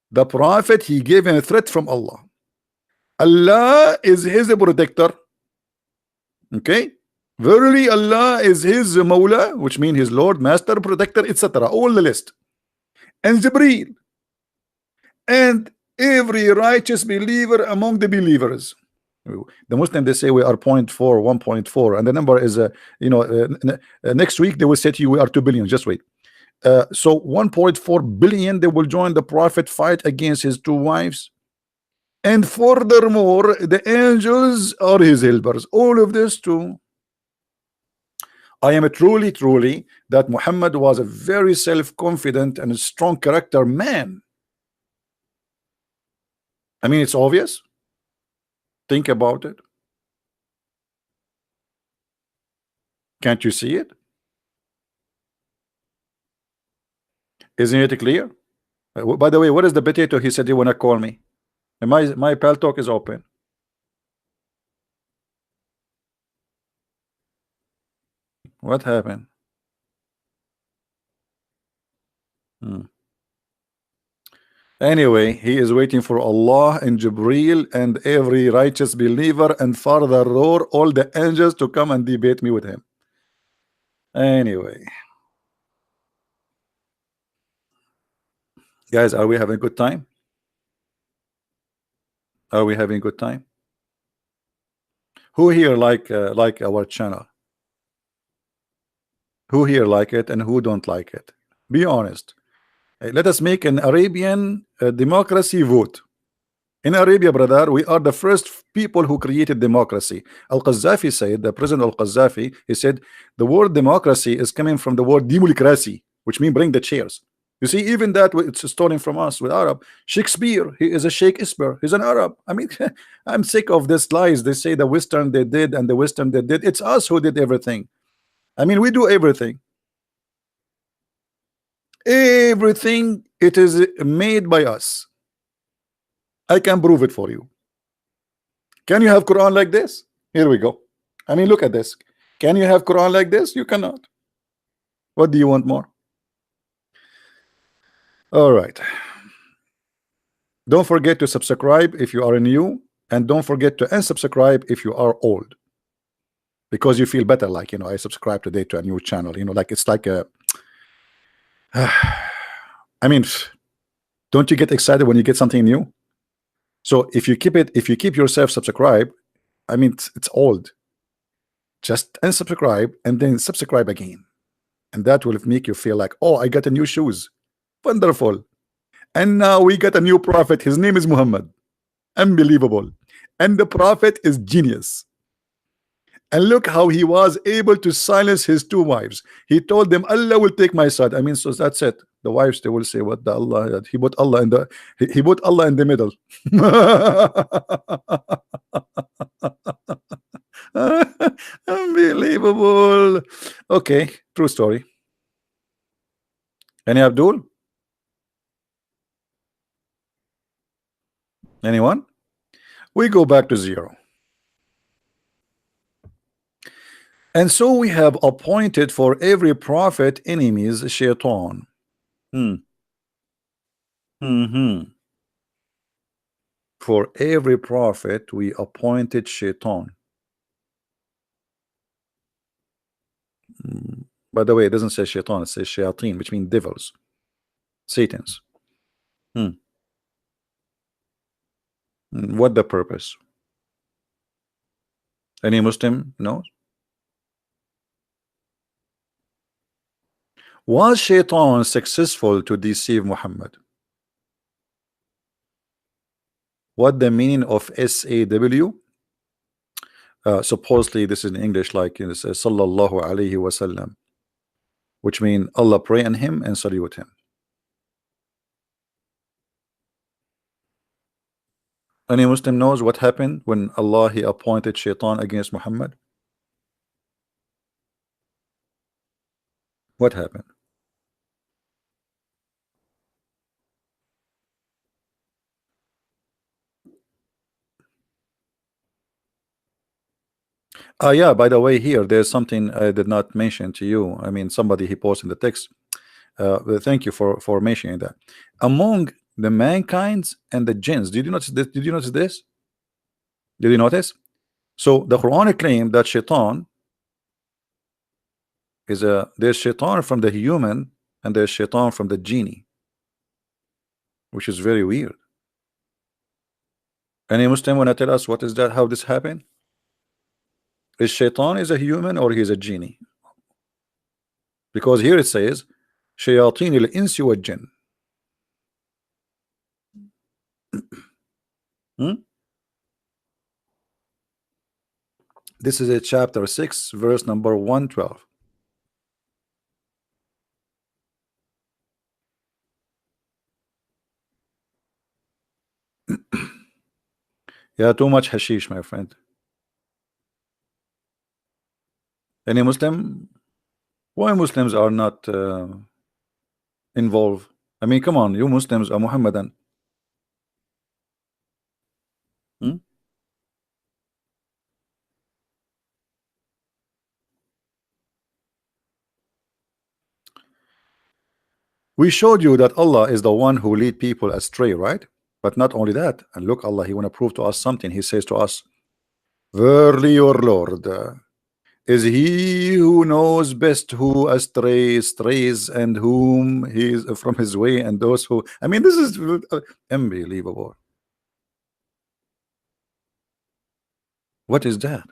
S1: The prophet, he gave him a threat from Allah. Allah is his protector. Okay, verily Allah is his Mawla, which means his Lord, Master, Protector, etc. All the list. And Jibreel and every righteous believer among the believers. The Muslim, they say we are 0.4, 1.4, and the number is next week they will say to you we are 2 billion. Just wait. So 1.4 billion, they will join the prophet fight against his two wives. And furthermore, the angels are his helpers. All of this too. I am truly that Muhammad was a very self-confident and a strong character man. I mean, it's obvious. Think about it. Can't you see it? Isn't it clear? By the way, what is the potato he said he wanna call me? And my pal talk is open. What happened? Anyway, he is waiting for Allah and Jibreel and every righteous believer and furthermore all the angels to come and debate me with him. Anyway, guys, are we having a good time? Are we having a good time? Who here like our channel? Who here like it and who don't like it? Be honest. Let us make an Arabian democracy vote. In Arabia, brother, we are the first people who created democracy. Al-Qaddafi said, the President Al-Qaddafi, he said, the word democracy is coming from the word democracy, which means bring the chairs. You see, even that it's stolen from us with Arab. Shakespeare, he is a Shakespeare. He's an Arab. I mean, I'm sick of this lies. They say the Western they did and the Western they did. It's us who did everything. I mean, we do everything. Everything, it is made by us. I can prove it for you. Can you have Quran like this? Here we go. I mean, look at this. Can you have Quran like this? You cannot. What do you want more? All right. Don't forget to subscribe if you are new, and don't forget to unsubscribe if you are old, because you feel better. Like, you know, I subscribe today to a new channel. You know, like it's like a. I mean, don't you get excited when you get something new? So if you keep yourself subscribed, I mean, it's old. Just unsubscribe and then subscribe again, and that will make you feel like, oh, I got a new shoes. Wonderful. And now we got a new prophet. His name is Muhammad. Unbelievable. And the prophet is genius. And look how he was able to silence his two wives. He told them, Allah will take my side. I mean, so that's it. The wives, they will say, what the Allah, he put Allah in the he put Allah in the middle. Unbelievable. Okay, true story. Any Abdul? Anyone? We go back to zero. And so we have appointed for every prophet enemies, shaitan. For every prophet we appointed shaitan. By the way, it doesn't say shaitan, it says shayateen, which means devils, satans. What the purpose? Any Muslim knows? Was shaitan successful to deceive Muhammad? What the meaning of SAW? Supposedly this is in English, like it says sallallahu alaihi wasallam, which means Allah pray on him and salute him. Any Muslim knows what happened when Allah he appointed shaitan against Muhammad? What happened? Yeah, by the way, here there's something I did not mention to you. I mean, somebody he posted in the text. Thank you for mentioning that. Among the mankinds and the jinns, did you notice this? Did you notice this? Did you notice? So the Quran claim that shaitan is there's shaitan from the human and there's shaitan from the genie, which is very weird. Any Muslim want to tell us what is that? How this happened? Is shaitan is a human or he is a genie? Because here it says shayateen al-insi wal jinn. This is a chapter 6, verse number 112. Yeah, too much hashish, my friend. Any Muslim? Why Muslims are not involved? I mean, come on, you Muslims are Muhammadan. We showed you that Allah is the one who lead people astray, right? But not only that, and look, Allah, he want to prove to us something. He says to us, verily your Lord is he who knows best who strays and whom he is from his way, and those who, I mean, this is unbelievable. What is that?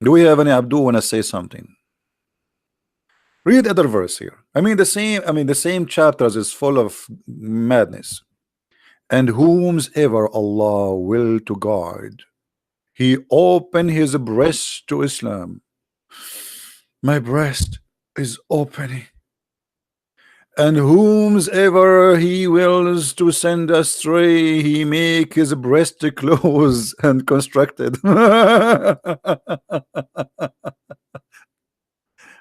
S1: Do we have any Abdul want to say something? Read other verse here. I mean the same chapters is full of madness. And whomsoever Allah will to guide, he open his breast to Islam. My breast is opening. And whomsoever he wills to send astray, he make his breast close and constructed.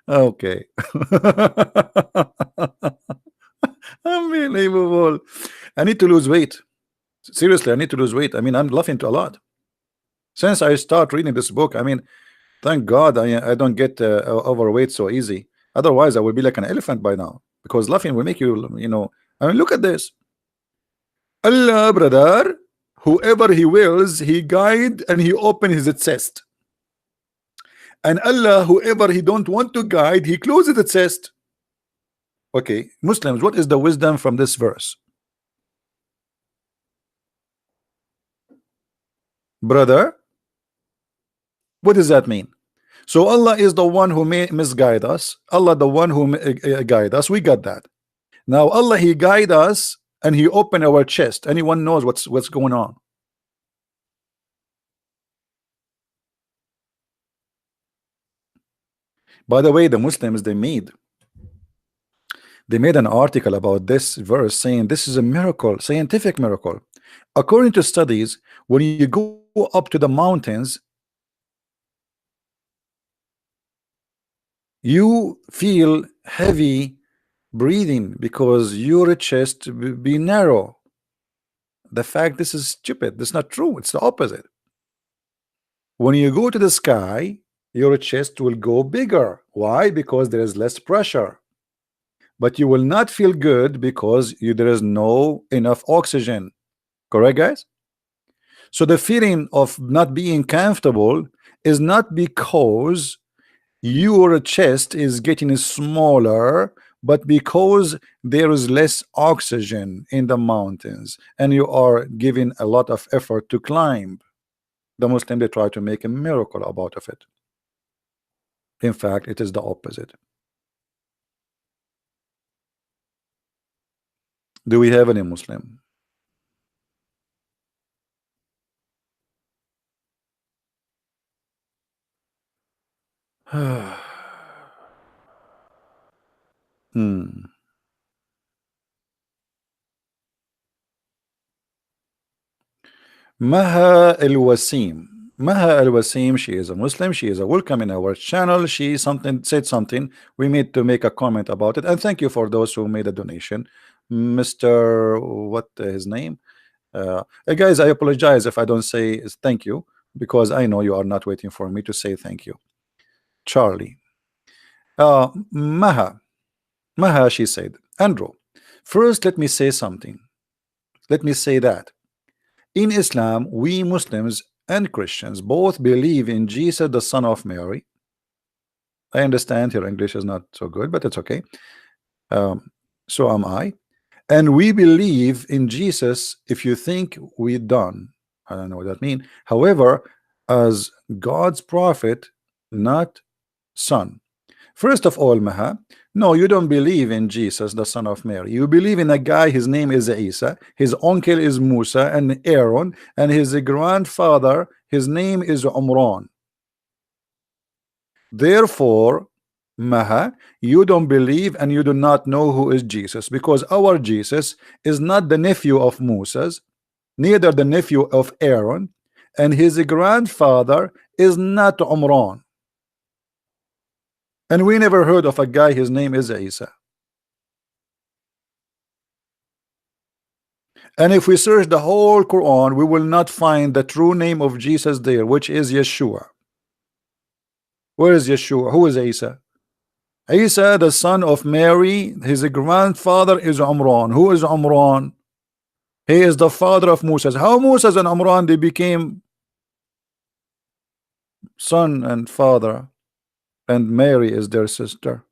S1: Okay. Unbelievable. I need to lose weight. Seriously, I need to lose weight. I mean, I'm laughing a lot. Since I start reading this book, I mean, thank God I don't get overweight so easy. Otherwise, I would be like an elephant by now. Because laughing will make you, I mean, look at this. Allah, brother, whoever he wills, he guide and he open his chest. And Allah, whoever he don't want to guide, he closes the chest. Okay, Muslims, what is the wisdom from this verse? Brother, what does that mean? So Allah is the one who may misguide us. Allah the one who guide us. We got that. Now Allah, he guide us and he open our chest. Anyone knows what's going on? By the way, the Muslims, they made an article about this verse saying this is a miracle, scientific miracle. According to studies, when you go up to the mountains, you feel heavy breathing because your chest be narrow. The fact this is stupid. This is not true. It's the opposite. When you go to the sky, your chest will go bigger. Why? Because there is less pressure. But you will not feel good because there is no enough oxygen. Correct, guys? So the feeling of not being comfortable is not because your chest is getting smaller, but because there is less oxygen in the mountains and you are giving a lot of effort to climb. The Muslim, they try to make a miracle about of it. In fact, it is the opposite. Do we have any Muslim? Hmm. Maha Al Wasim. Maha Al Wasim, she is a Muslim, she is a welcome in our channel. She said something. We need to make a comment about it. And thank you for those who made a donation. Mr. What his name? Guys, I apologize if I don't say thank you, because I know you are not waiting for me to say thank you. Charlie. Maha. Maha, she said, Andrew, first let me say something. Let me say that in Islam, we Muslims and Christians both believe in Jesus, the son of Mary. I understand your English is not so good, but it's okay. So am I. And we believe in Jesus. If you think we done, I don't know what that means. However, as God's prophet, not son. First of all, Maha, no, you don't believe in Jesus, the son of Mary. You believe in a guy, his name is Isa, his uncle is Musa and Aaron, and his grandfather, his name is Umran. Therefore, Maha, you don't believe and you do not know who is Jesus, because our Jesus is not the nephew of Moses, neither the nephew of Aaron, and his grandfather is not Umran. And we never heard of a guy, his name is Isa. And if we search the whole Quran, we will not find the true name of Jesus there, which is Yeshua. Where is Yeshua? Who is Isa? Isa, the son of Mary, his grandfather is Umran. Who is Umran? He is the father of Moses. How Moses and Umran, they became son and father, and Mary is their sister.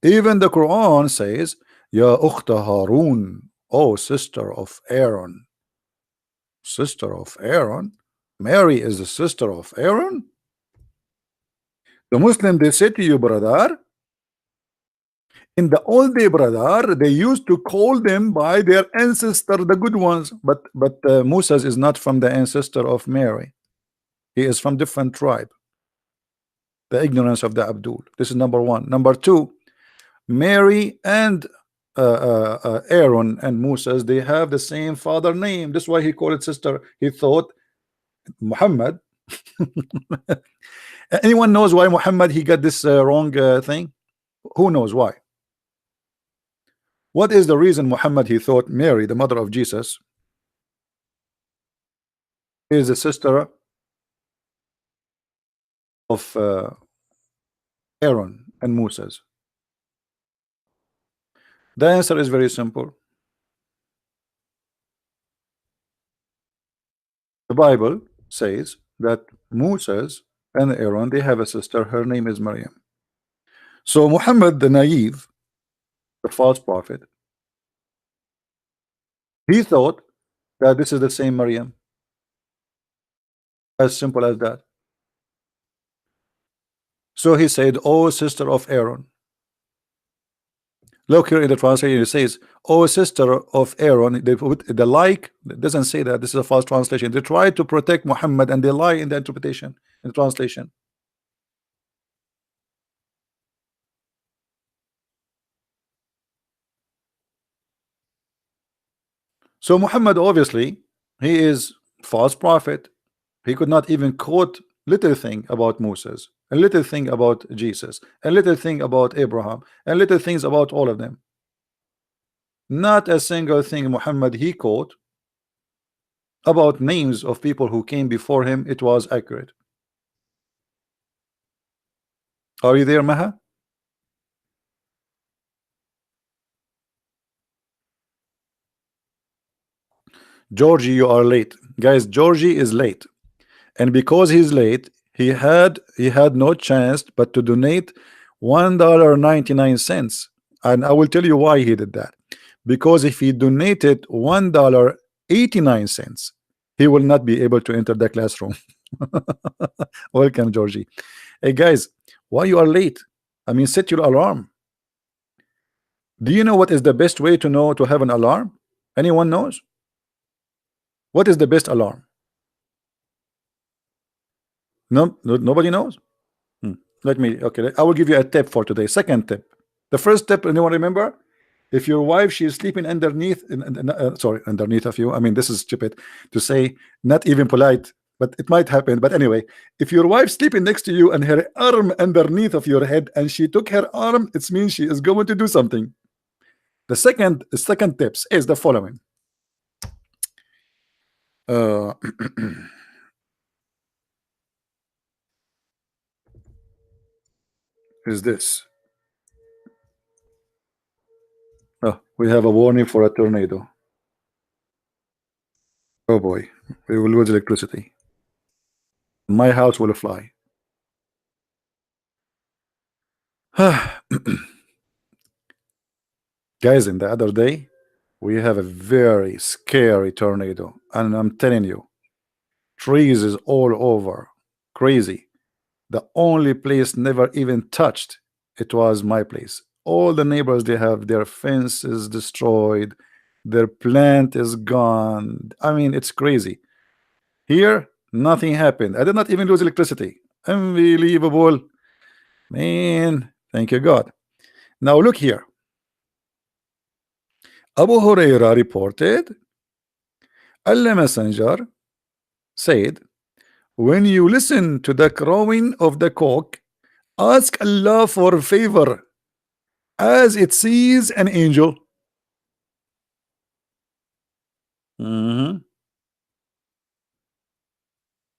S1: Even the Quran says, Ya ukhta Harun, oh sister of Aaron. Sister of Aaron? Mary is the sister of Aaron? The Muslim, they say to you, brother, In the old day, brother, they used to call them by their ancestor, the good ones. But Moses is not from the ancestor of Mary. He is from different tribe. The ignorance of the Abdul. This is number one. Number two, Mary and Aaron and Moses, they have the same father name. That's why he called it sister. He thought Muhammad. Anyone knows why Muhammad he got this wrong thing? Who knows why? What is the reason Muhammad he thought Mary, the mother of Jesus, is the sister of Aaron and Moses? The answer is very simple. The Bible says that Moses and Aaron they have a sister. Her name is Maryam. So Muhammad the naive, the false prophet, he thought that this is the same Maryam. As simple as that. So he said, "Oh, sister of Aaron." Look here in the translation, it says, "Oh, sister of Aaron." They put the like, it doesn't say that. This is a false translation. They try to protect Muhammad and they lie in the interpretation, in the translation. So Muhammad, obviously, he is false prophet. He could not even quote little thing about Moses, a little thing about Jesus, a little thing about Abraham, and little things about all of them. Not a single thing Muhammad he quote about names of people who came before him. It was accurate. Are you there, Maha? Georgie, you are late. Guys, Georgie is late. And because he's late, he had no chance but to donate $1.99. And I will tell you why he did that. Because if he donated $1.89, he will not be able to enter the classroom. Welcome, Georgie. Hey guys, why you are late? I mean, set your alarm. Do you know what is the best way to know to have an alarm? Anyone knows? What is the best alarm? No, nobody knows. Let me, okay, I will give you a tip for today. Second tip. The first tip, anyone remember? If your wife, she's sleeping underneath, sorry, underneath of you. I mean, this is stupid to say, not even polite, but it might happen. But anyway, if your wife sleeping next to you and her arm underneath of your head and she took her arm, it means she is going to do something. The second tips is the following. Is this. Oh, we have a warning for a tornado. Oh boy, we will lose electricity. My house will fly. Guys, in the other day, we have a very scary tornado, and I'm telling you, trees is all over, crazy. The only place never even touched, it was my place. All the neighbors, they have their fences destroyed, their plant is gone. I mean, it's crazy. Here, nothing happened. I did not even lose electricity. Unbelievable, man. Thank you, God. Now look here. Abu Huraira reported, Allah Messenger said, when you listen to the crowing of the cock, ask Allah for favor as it sees an angel. I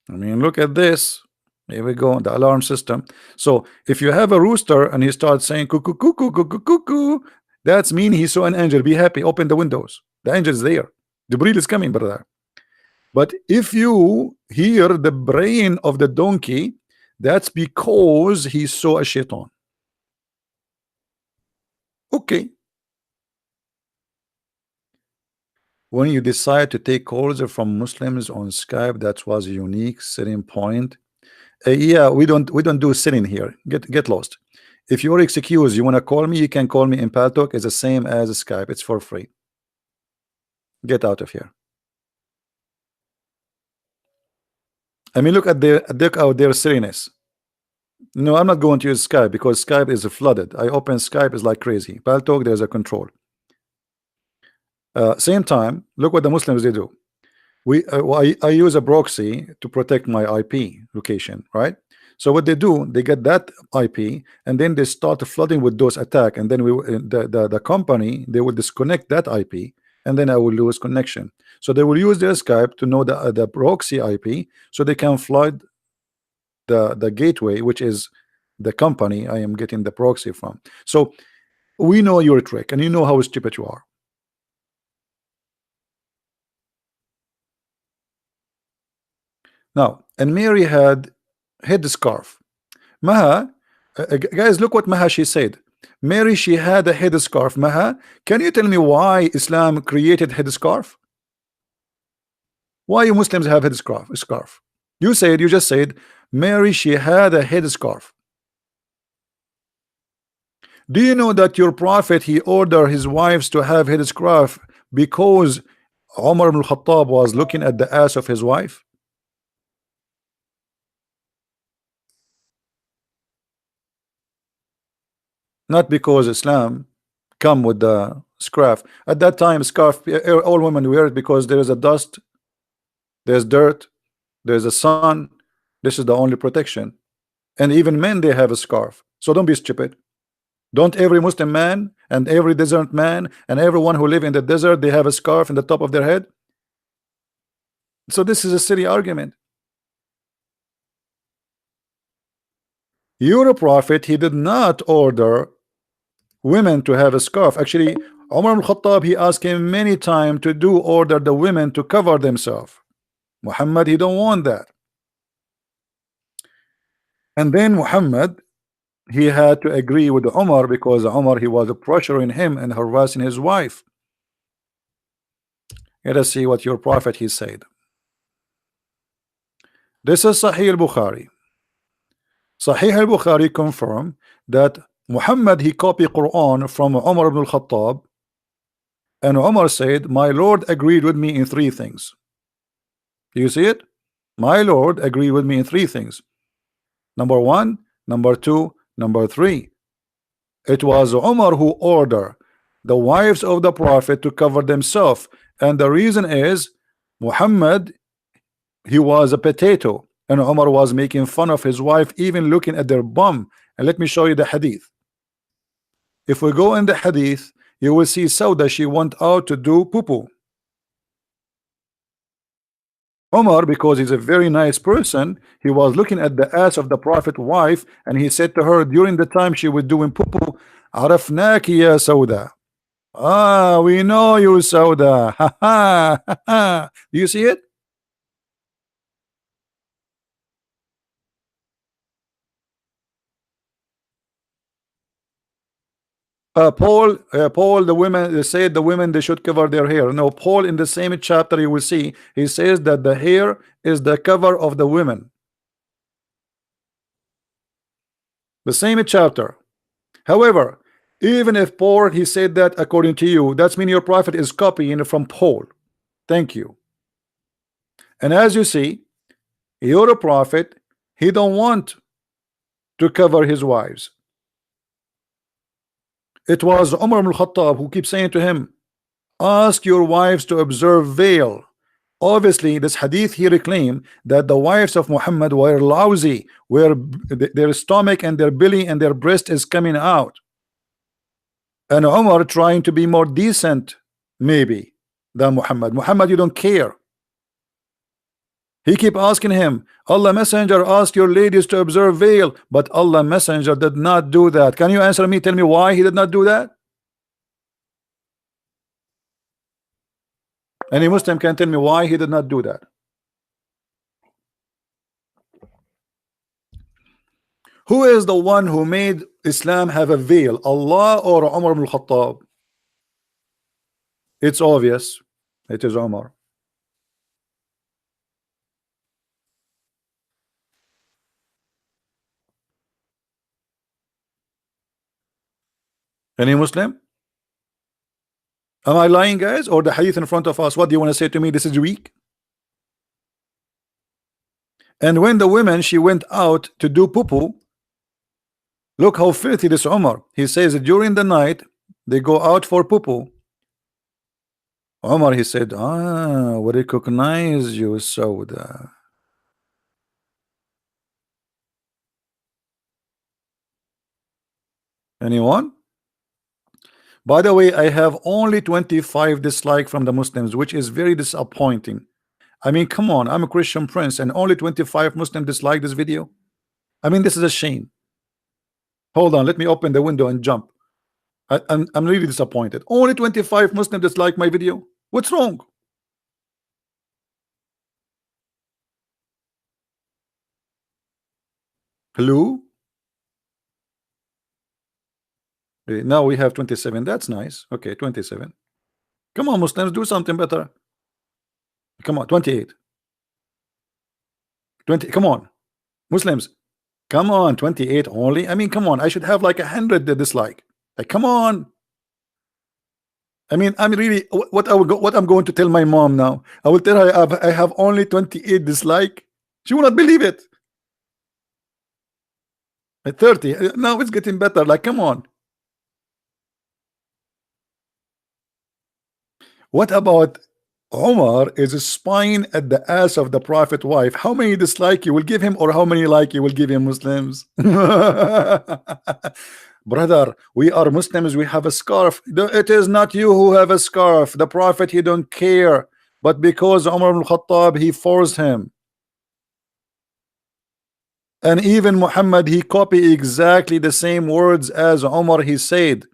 S1: mean, look at this. Here we go, the alarm system. So if you have a rooster and he starts saying cuckoo, cuckoo, cuckoo, cuckoo, that's mean he saw an angel. Be happy, open the windows. The angel is there. Jibril is coming, brother. But if you hear the braying of the donkey, that's because he saw a shaitan. Okay. When you decide to take calls from Muslims on Skype, that was a unique selling point. Yeah, we don't do sitting here. Get lost. If you're excused, you want to call me, you can call me in Paltalk. It's the same as Skype. It's for free. Get out of here. I mean, look out their silliness. No, I'm not going to use Skype because Skype is flooded. I open Skype is like crazy. Paltalk, there's a control. Same time, look what the Muslims they do. I use a proxy to protect my IP location, right? So what they do, they get that IP and then they start flooding with those attack, and then the company they will disconnect that IP, and then I will lose connection. So they will use their Skype to know the proxy IP, so they can flood the gateway, which is the company I am getting the proxy from. So we know your trick, and you know how stupid you are. Now, and Mary had headscarf. Maha, guys, look what Maha she said. Mary, she had a headscarf. Maha, can you tell me why Islam created headscarf? Why you Muslims have headscarf? Scarf. You just said Mary, she had a headscarf. Do you know that your prophet he ordered his wives to have headscarf because Umar ibn Khattab was looking at the ass of his wife? Not because Islam come with the scarf. At that time, scarf all women wear it because there is a dust, there's dirt, there's a sun. This is the only protection. And even men they have a scarf. So don't be stupid. Don't every Muslim man and every desert man and everyone who live in the desert they have a scarf in the top of their head? So this is a silly argument. Your prophet he did not order women to have a scarf. Actually, Umar ibn Khattab he asked him many times to do order the women to cover themselves. Muhammad he don't want that. And then Muhammad he had to agree with Umar because Umar he was pressuring him and harassing his wife. Let us see what your prophet he said. This is Sahih al-Bukhari. Sahih al-Bukhari confirm that Muhammad he copied Quran from Umar ibn al-Khattab, and Umar said, my Lord agreed with me in three things. Do you see it? My Lord agreed with me in three things. Number one, number two, number three. It was Umar who ordered the wives of the Prophet to cover themselves, and the reason is Muhammad he was a potato, and Umar was making fun of his wife, even looking at their bum. And let me show you the hadith. If we go in the hadith, you will see Sauda, she went out to do poo-poo. Umar, because he's a very nice person, he was looking at the ass of the Prophet wife, and he said to her during the time she was doing poo-poo, Arafnaki ya Sauda. Ah, we know you, Sauda. Ha ha ha ha. Do you see it? Paul, the women they said the women they should cover their hair. No, Paul in the same chapter you will see he says that the hair is the cover of the women. The same chapter. However, even if Paul he said that according to you, that's mean your prophet is copying from Paul. Thank you. And as you see, your prophet he don't want to cover his wives. It was Umar ibn Khattab who keeps saying to him, ask your wives to observe veil. Obviously, this hadith here claim that the wives of Muhammad were lousy, where their stomach and their belly and their breast is coming out. And Umar trying to be more decent, maybe, than Muhammad. Muhammad, you don't care. He keep asking him, Allah Messenger, ask your ladies to observe veil, but Allah Messenger did not do that. Can you answer me? Tell me why he did not do that? Any Muslim can tell me why he did not do that. Who is the one who made Islam have a veil, Allah or Umar ibn Khattab? It's obvious. It is Umar. Any Muslim? Am I lying, guys? Or the hadith in front of us? What do you want to say to me? This is weak. And when the woman, she went out to do poo-poo, look how filthy this Umar. He says that during the night they go out for poo-poo. Umar, he said, we recognize you, Sauda. Anyone? By the way, I have only 25 dislike from the Muslims, which is very disappointing. I mean, come on, I'm a Christian prince and only 25 Muslims dislike this video. I mean, this is a shame. Hold on, let me open the window and jump. I'm really disappointed. Only 25 Muslims dislike my video. What's wrong? Hello? Now we have 27. That's nice. Okay, 27. Come on, Muslims, do something better. Come on, 28. 20. Come on, Muslims. Come on, 28 only. I mean, come on. I should have like 100 dislike. Like, come on. I mean, I'm really what I'm going to tell my mom now. I will tell her I have only 28 dislike. She will not believe it. At 30. Now it's getting better. Like, come on. What about Omar is spying at the ass of the Prophet wife? How many dislike you will give him, or how many like you will give him, Muslims? Brother, we are Muslims, we have a scarf. It is not you who have a scarf. The Prophet, he don't care. But because Umar ibn Khattab, he forced him. And even Muhammad, he copied exactly the same words as Umar. He said,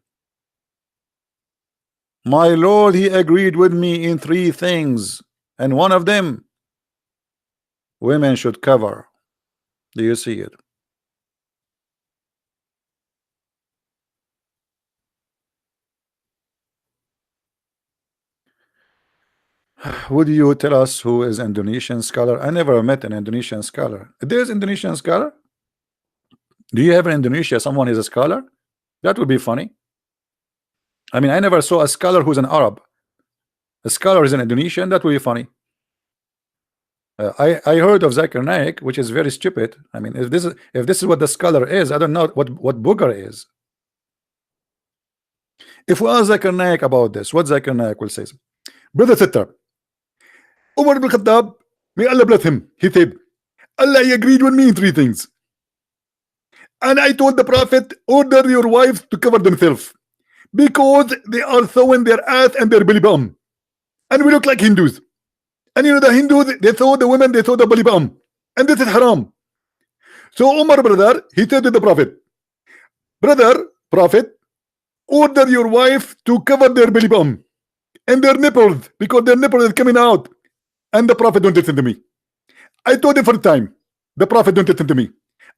S1: my Lord, he agreed with me in 3 things, and one of them, women should cover. Do you see it? Would you tell us who is Indonesian scholar? I never met an Indonesian scholar. There's Indonesian scholar? Do you have in Indonesia someone is a scholar? That would be funny. I mean, I never saw a scholar who's an Arab. A scholar is an Indonesian. That would be funny. I heard of Zakir Naik, which is very stupid. I mean, if this is what the scholar is, I don't know what booger is. If we ask Zakir Naik about this, what Zakir Naik will say? Brother Sitter, Umar ibn Khattab, may Allah bless him, he said, Allah agreed with me in 3 things. And I told the Prophet, order your wives to cover themselves, because they are showing their ass and their belly button, and we look like Hindus. And you know the Hindus, they saw the women, they saw the belly button, and this is haram. So Umar, brother, he said to the Prophet, brother, Prophet, order your wife to cover their belly button and their nipples, because their nipples is coming out. And the Prophet don't listen to me. I told him 1st time, the Prophet don't listen to me.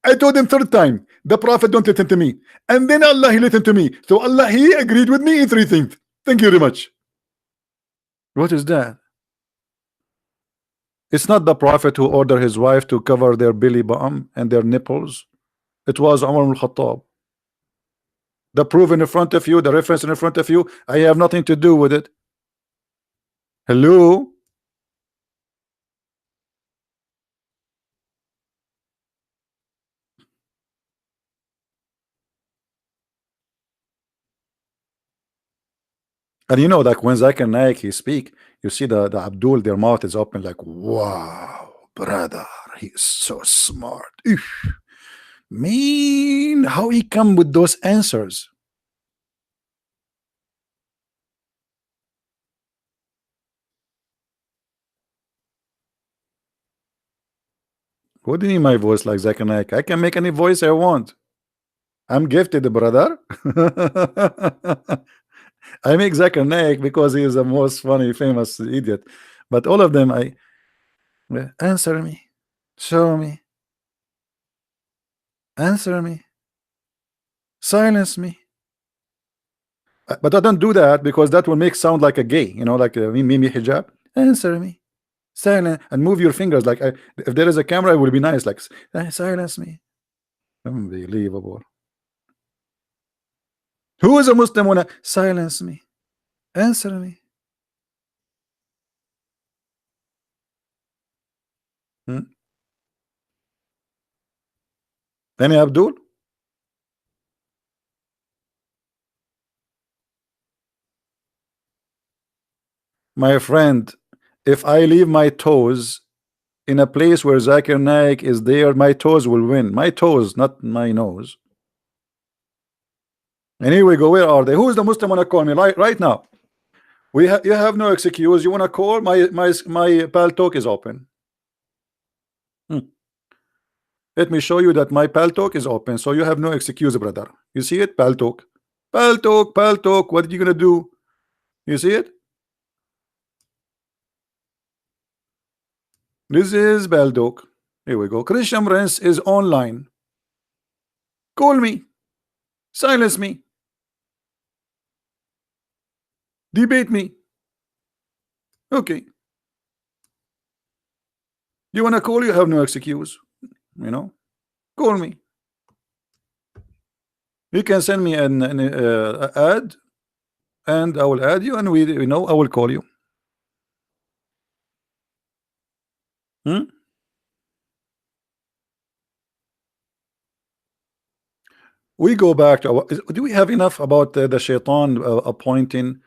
S1: I told him 3rd time, the Prophet don't listen to me. And then Allah, he listened to me. So Allah, he agreed with me in 3 things. Thank you very much. What is that? It's not the Prophet who ordered his wife to cover their belly button and their nipples. It was Umar ibn Khattab. The proof in front of you, the reference in front of you, I have nothing to do with it. Hello? And you know, like when Zakir Naik he speak, you see the Abdul, their mouth is open like, wow, brother, he's so smart. Eesh. Man, how he come with those answers? What do you need my voice like Zakir Naik? I can make any voice I want. I'm gifted, brother. I make Zakir Naik because he is the most funny, famous idiot. But all of them, answer me, show me, answer me, silence me. But I don't do that because that will make sound like a gay, you know, like Mimi hijab. Answer me, silence, and move your fingers. Like if there is a camera, it would be nice. Like silence me. Unbelievable. Who is a Muslim wanna silence me? Answer me. Hmm? Any Abdul? My friend, if I leave my toes in a place where Zakir Naik is there, my toes will win. My toes, not my nose. And here we go. Where are they? Who is the Muslim wanna call me right now? You have no excuse. You wanna call my pal talk is open. Hmm. Let me show you that my pal talk is open, so you have no excuse, brother. You see it? Pal talk. Pal talk, pal talk. What are you gonna do? You see it? This is pal talk. Here we go. Christian Prince is online. Call me. Silence me. Debate me. Okay. You wanna call? You have no excuse. You know. Call me. You can send me an ad, and I will add you, and I will call you. Hmm? We go back to do we have enough about the shaitan appointing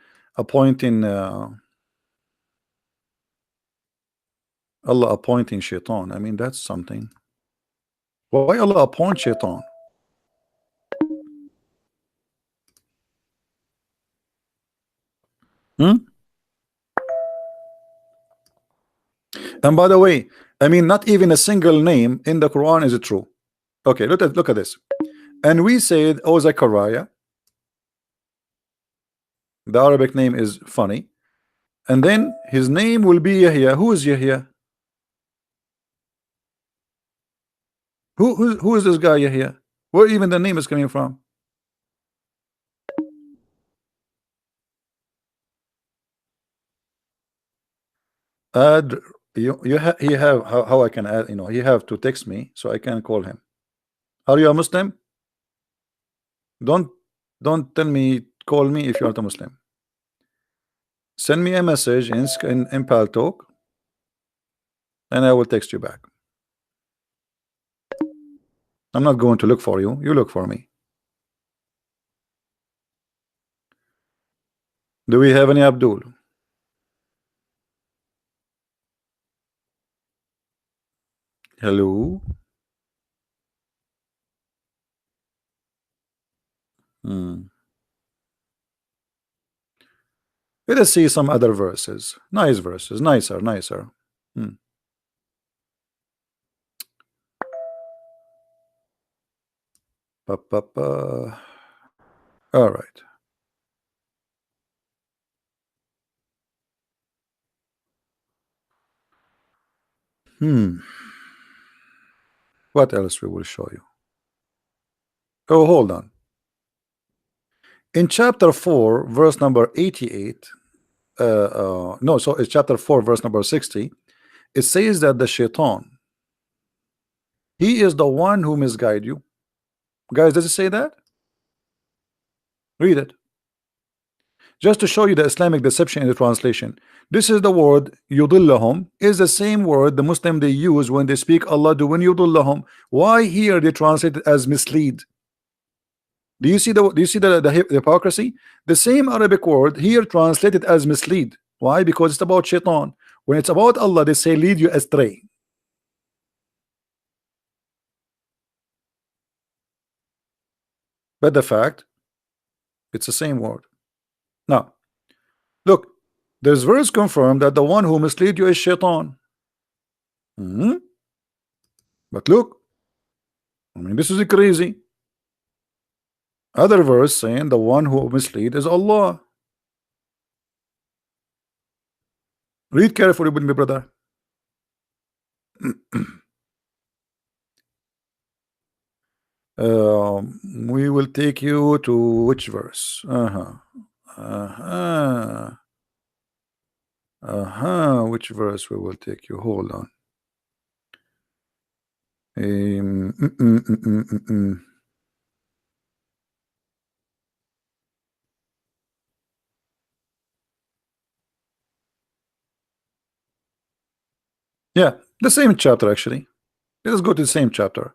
S1: Allah appointing shaitan? I mean, that's something. Why Allah appoint shaitan? Hmm? And by the way, I mean, not even a single name in the Quran is true. Okay, look at this. And we said, oh, Zechariah, the Arabic name is funny, and then his name will be Yahya. Who is Yahya? Who is this guy Yahya? Where even the name is coming from? Add you have how I can add, you have to text me so I can call him. Are you a Muslim? Don't tell me call me if you're not a Muslim. Send me a message in Pal Talk, and I will text you back. I'm not going to look for you. You look for me. Do we have any Abdul? Hello. Hmm. Let us see some other verses. Nice verses. Nicer. Hmm. Pa, pa, pa. All right. Hmm. What else we will show you? Oh, hold on. In chapter 4, verse number 88, no, so it's chapter 4, verse number 60. It says that the shaitan, he is the one who misguide you. Guys, does it say that? Read it. Just to show you the Islamic deception in the translation. This is the word yudillahum, is the same word the Muslim they use when they speak Allah when yudillahum. Why here they translate it as mislead? Do you see the hypocrisy? The same Arabic word here translated as mislead. Why? Because it's about shaitan. When it's about Allah, they say lead you astray. But the fact, it's the same word. Now, look, there's verse confirmed that the one who mislead you is shaitan. Hmm? But look, I mean, this is crazy. Other verse saying the one who mislead is Allah. Read carefully with me, brother. We will take you to which verse? Which verse we will take you? Hold on. Um, mm, mm, mm, mm, mm, mm. Yeah, the same chapter actually. Let us go to the same chapter.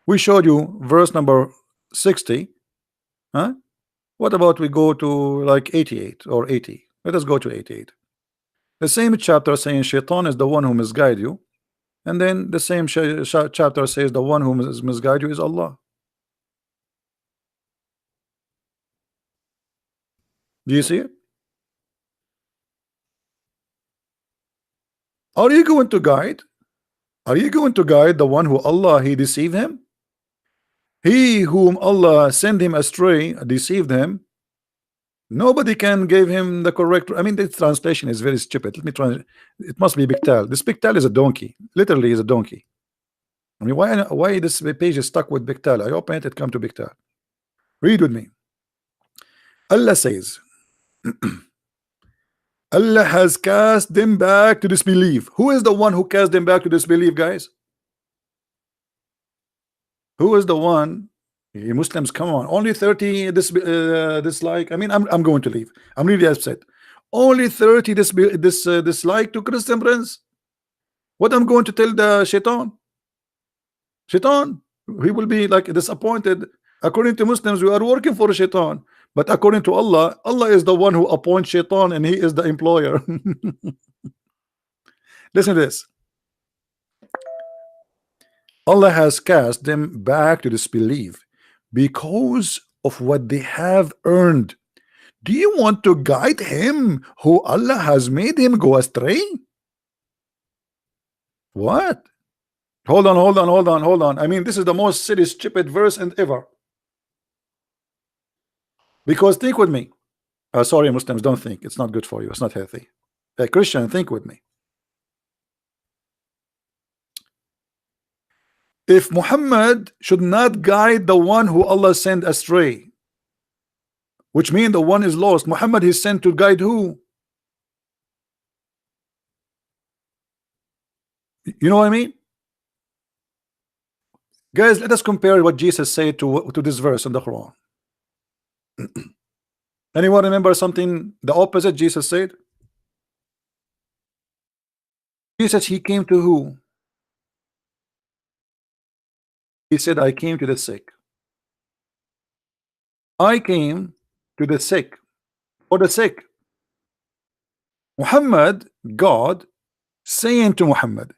S1: We showed you verse number 60. Huh? What about we go to like 88 or 80? Let us go to 88. The same chapter saying Shaitan is the one who misguide you, and then the same chapter says the one who misguide you is Allah. Do you see it? Are you going to guide? Are you going to guide the one who Allah he deceived him? He whom Allah sent him astray deceived him. Nobody can give him the correct. I mean, this translation is very stupid. Let me try. It must be Biktal. This Biktal is a donkey. Literally, is a donkey. I mean, why this page is stuck with Biktal? I open it. It come to Biktal. Read with me. Allah says, Allah has cast them back to disbelief. Who is the one who cast them back to disbelief, guys? Who is the one? You Muslims, come on. Only 30 dislike. I mean, I'm going to leave. I'm really upset. Only 30 dislike to Christian Prince. What I'm going to tell the Shaitan? Shaitan, he will be like disappointed. According to Muslims, we are working for Shaitan. But according to Allah, Allah is the one who appoints Shaitan and he is the employer. Listen to this. Allah has cast them back to disbelief because of what they have earned. Do you want to guide him who Allah has made him go astray? What? Hold on. I mean, this is the most silly, stupid verse and ever. Because think with me. Sorry, Muslims, don't think. It's not good for you. It's not healthy. Christian, think with me. If Muhammad should not guide the one who Allah sent astray, which means the one is lost, Muhammad is sent to guide who? You know what I mean? Guys, let us compare what Jesus said to this verse in the Quran. Anyone remember something the opposite Jesus said? Jesus, he came to who? He said, I came to the sick. I came to the sick, for the sick. Muhammad, God, saying to Muhammad,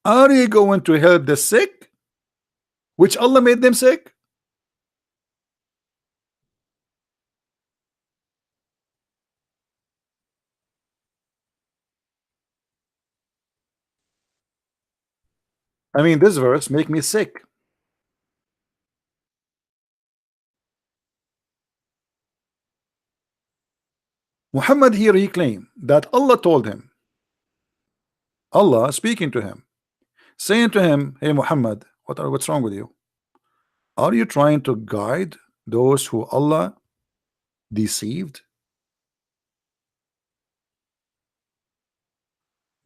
S1: are you going to help the sick, which Allah made them sick? I mean, this verse make me sick. Muhammad here, he claimed that Allah told him, Allah speaking to him, saying to him, hey Muhammad, what's wrong with you? Are you trying to guide those who Allah deceived?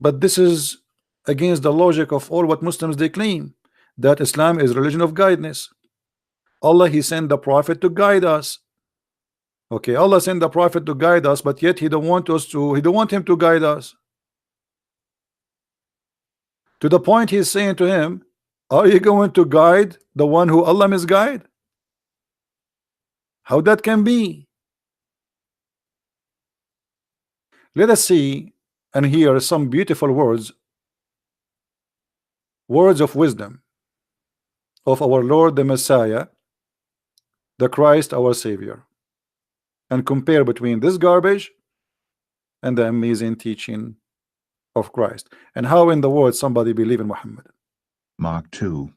S1: But this is against the logic of all what Muslims they claim, that Islam is religion of guidance. Allah, he sent the prophet to guide us. Okay, Allah sent the prophet to guide us, but yet he don't want him to guide us. To the point he's saying to him, are you going to guide the one who Allah misguide? How that can be? Let us see and hear some beautiful words of wisdom of our Lord the Messiah, the Christ our Savior, and compare between this garbage and the amazing teaching of Christ, and how in the world somebody believe in Muhammad.
S2: Mark 2.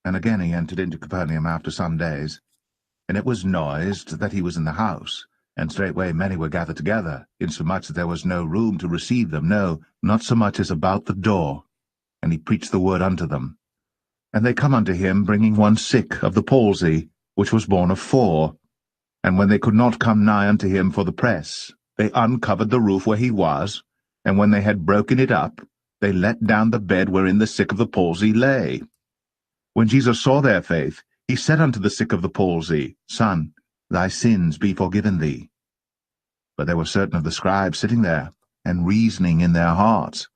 S2: And again he entered into Capernaum after some days, and it was noised that he was in the house, and straightway many were gathered together, insomuch that there was no room to receive them, no, not so much as about the door. And he preached the word unto them. And they come unto him, bringing one sick of the palsy, which was born of 4. And when they could not come nigh unto him for the press, they uncovered the roof where he was, and when they had broken it up, they let down the bed wherein the sick of the palsy lay. When Jesus saw their faith, he said unto the sick of the palsy, Son, thy sins be forgiven thee. But there were certain of the scribes sitting there, and reasoning in their hearts,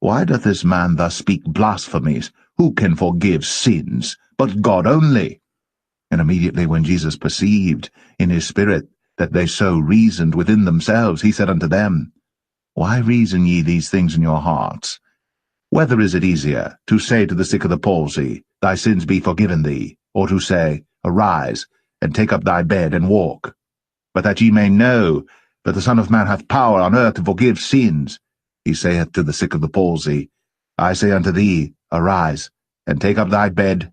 S2: Why doth this man thus speak blasphemies? Who can forgive sins but God only? And immediately when Jesus perceived in his spirit that they so reasoned within themselves, he said unto them, Why reason ye these things in your hearts? Whether is it easier to say to the sick of the palsy, Thy sins be forgiven thee, or to say, Arise, and take up thy bed and walk? But that ye may know that the Son of Man hath power on earth to forgive sins, he saith to the sick of the palsy, I say unto thee, Arise, and take up thy bed,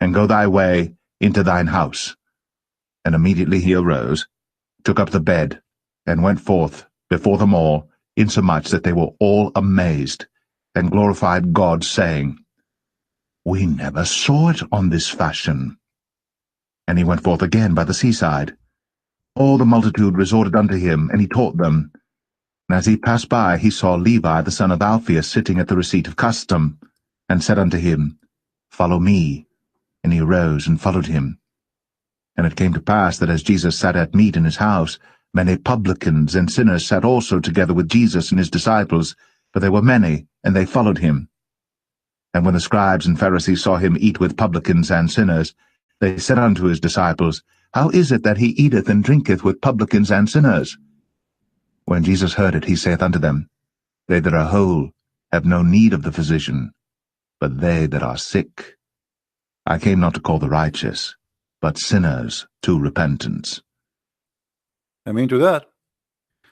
S2: and go thy way into thine house. And immediately he arose, took up the bed, and went forth before them all, insomuch that they were all amazed, and glorified God, saying, We never saw it on this fashion. And he went forth again by the seaside. All the multitude resorted unto him, and he taught them. And as he passed by, he saw Levi the son of Alphaeus sitting at the receipt of custom, and said unto him, Follow me. And he arose and followed him. And it came to pass that as Jesus sat at meat in his house, many publicans and sinners sat also together with Jesus and his disciples, for they were many, and they followed him. And when the scribes and Pharisees saw him eat with publicans and sinners, they said unto his disciples, How is it that he eateth and drinketh with publicans and sinners? When Jesus heard it, he saith unto them, They that are whole have no need of the physician, but they that are sick. I came not to call the righteous, but sinners to repentance.
S1: I mean to that.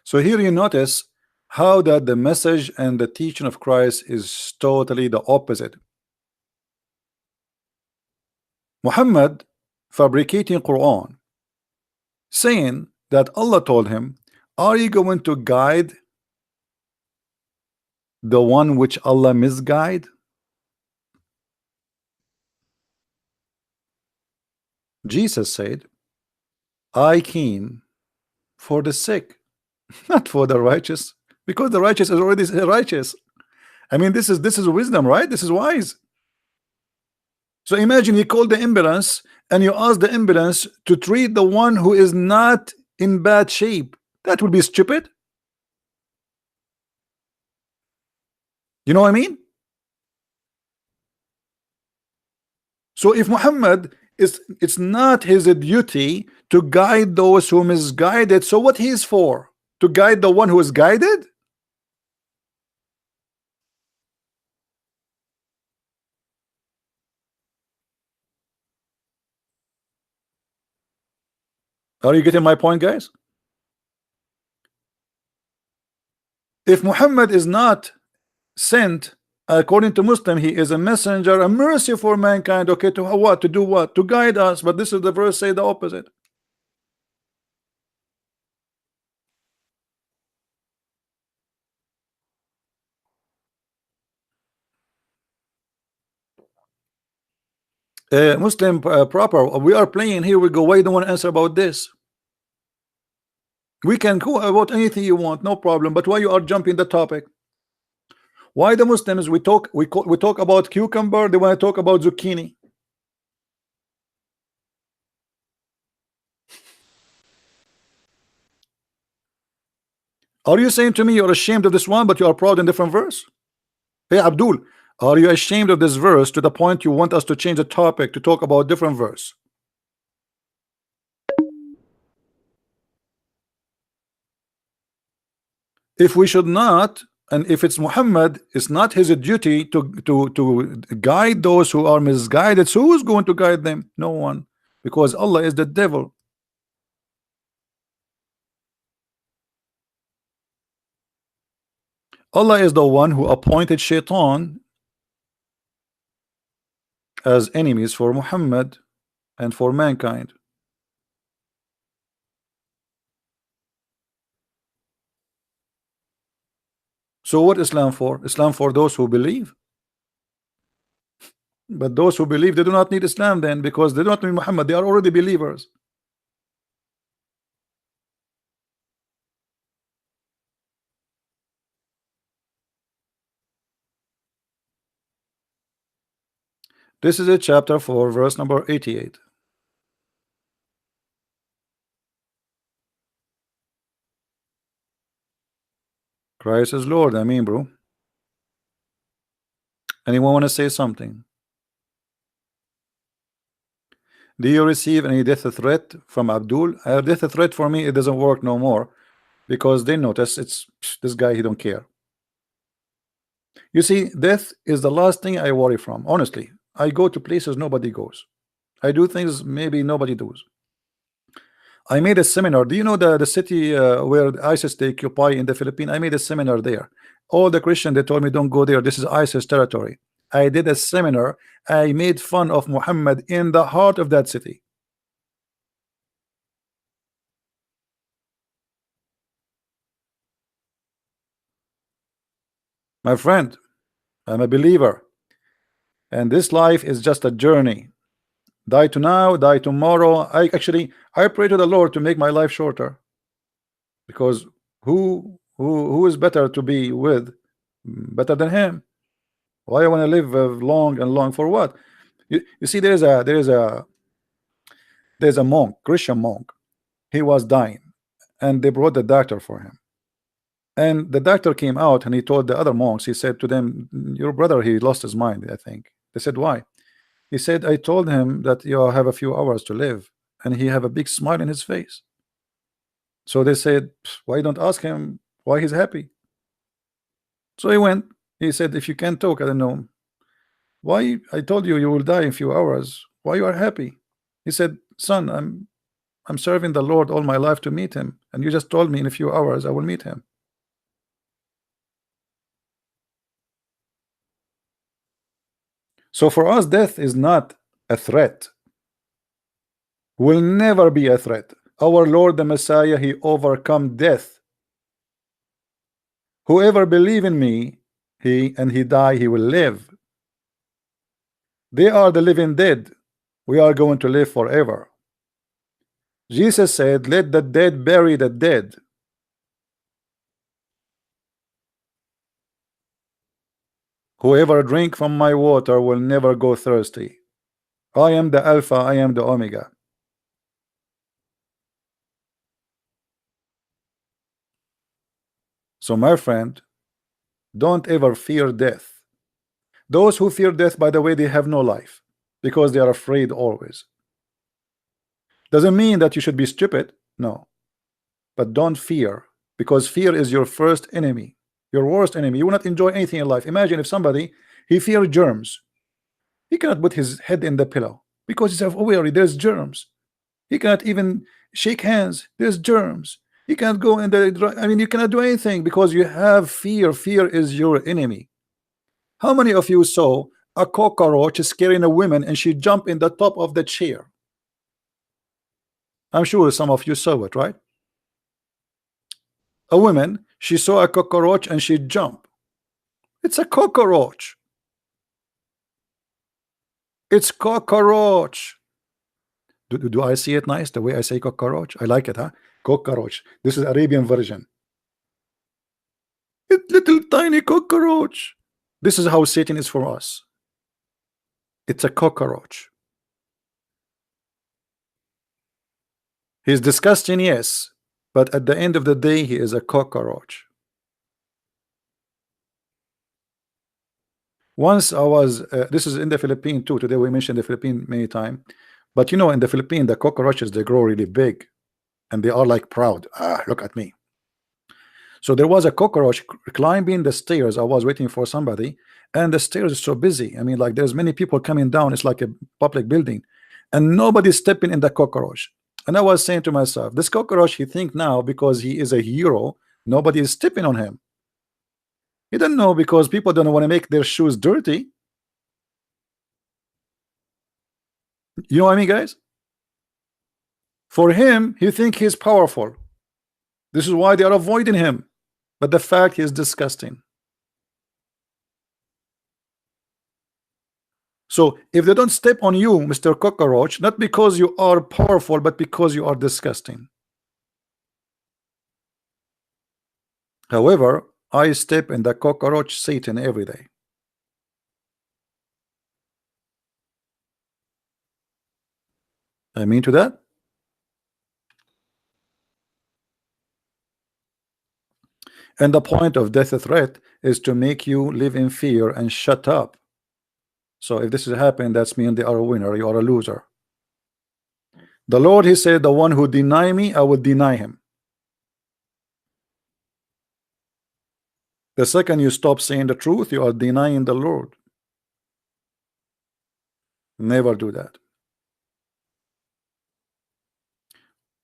S1: So here you notice how that the message and the teaching of Christ is totally the opposite. Muhammad fabricating Quran, saying that Allah told him, are you going to guide the one which Allah misguide? Jesus said, I came for the sick, not for the righteous, because the righteous is already righteous. I mean, this is wisdom, right? This is wise. So imagine you call the ambulance and you ask the ambulance to treat the one who is not in bad shape. That would be stupid. You know what I mean? So if Muhammad is, it's not his duty to guide those who misguided. So what he is for? To guide the one who is guided? Are you getting my point, guys? If Muhammad is not sent according to Muslim, he is a messenger, a mercy for mankind. Okay, to what? To do what? To guide us. But this is the verse say the opposite. Muslim proper. We are playing here. We go. Why you don't want to answer about this? We can go about anything you want, no problem. But why you are jumping the topic? Why the Muslims we talk about cucumber? They want to talk about zucchini. Are you saying to me you're ashamed of this one, but you are proud in different verse? Hey Abdul, are you ashamed of this verse to the point you want us to change the topic to talk about different verse? If we should not, and if it's Muhammad, it's not his duty to guide those who are misguided. So who's going to guide them? No one, because Allah is the devil. Allah is the one who appointed Shaitan as enemies for Muhammad and for mankind. So what Islam for? Islam for those who believe. But those who believe, they do not need Islam then, because they do not need Muhammad. They are already believers. This is a chapter 4, verse number 88. Christ is Lord. I mean, bro. Anyone want to say something? Do you receive any death threat from Abdul? Death threat for me, it doesn't work no more because they notice it's this guy, he don't care. You see, death is the last thing I worry from. Honestly, I go to places nobody goes. I do things maybe nobody does. I made a seminar. Do you know the city where ISIS they occupy in the Philippines? I made a seminar there. All the Christians they told me don't go there. This is ISIS territory. I did a seminar. I made fun of Muhammad in the heart of that city. My friend, I'm a believer, and this life is just a journey. Die to now, die tomorrow. I pray to the Lord to make my life shorter, because who is better to be with, better than him? Why I want to live long and long for what? You see, there's a monk, Christian monk. He was dying, and they brought the doctor for him. And the doctor came out and he told the other monks, he said to them, your brother, he lost his mind, I think. They said, why? He said, I told him that you have a few hours to live, and he have a big smile in his face. So they said, why don't ask him why he's happy? So he went. He said, if you can't talk, I don't know why. I told you you will die in a few hours. Why you are happy? He said, son, I'm serving the Lord all my life to meet him, and you just told me in a few hours I will meet him. So for us, death is not a threat. Will never be a threat. Our Lord the Messiah, he overcome death. Whoever believe in me, he die, he will live. They are the living dead. We are going to live forever. Jesus said, let the dead bury the dead. Whoever drink from my water will never go thirsty. I am the Alpha, I am the Omega. So my friend, don't ever fear death. Those who fear death, by the way, they have no life, because they are afraid always. Doesn't mean that you should be stupid, no, but don't fear, because fear is your first enemy, your worst enemy. You will not enjoy anything in life. Imagine if somebody, he fears germs, he cannot put his head in the pillow because he's aware there's germs. He cannot even shake hands, there's germs. He can't go in the, I mean, you cannot do anything because you have fear. Fear is your enemy. How many of you saw a cockroach scaring a woman and she jumped in the top of the chair? I'm sure some of you saw it, right? A woman, she saw a cockroach and she jumped. It's a cockroach. It's cockroach. Do I see it nice the way I say cockroach? I like it, huh? Cockroach. This is Arabian version. It's little tiny cockroach. This is how Satan is for us. It's a cockroach. He's disgusting, yes, but at the end of the day, he is a cockroach. Once I was, this is in the Philippines too. Today we mentioned the Philippines many times, but you know, in the Philippines, the cockroaches they grow really big, and they are like proud. Ah, look at me. So there was a cockroach climbing the stairs. I was waiting for somebody, and the stairs is so busy. I mean, like there's many people coming down. It's like a public building, and nobody's stepping in the cockroach. And I was saying to myself, this cockroach, he think now because he is a hero, nobody is stepping on him. He don't know because people don't want to make their shoes dirty. You know what I mean, guys? For him, he think he's powerful. This is why they are avoiding him. But the fact is disgusting. So if they don't step on you, Mr. Cockroach, not because you are powerful, but because you are disgusting. However, I step in the cockroach Satan every day. I mean to that. And the point of death threat is to make you live in fear and shut up. So if this is happening, that's mean they are a winner, you are a loser. The Lord, he said, the one who deny me, I will deny him. The second you stop saying the truth, you are denying the Lord. Never do that.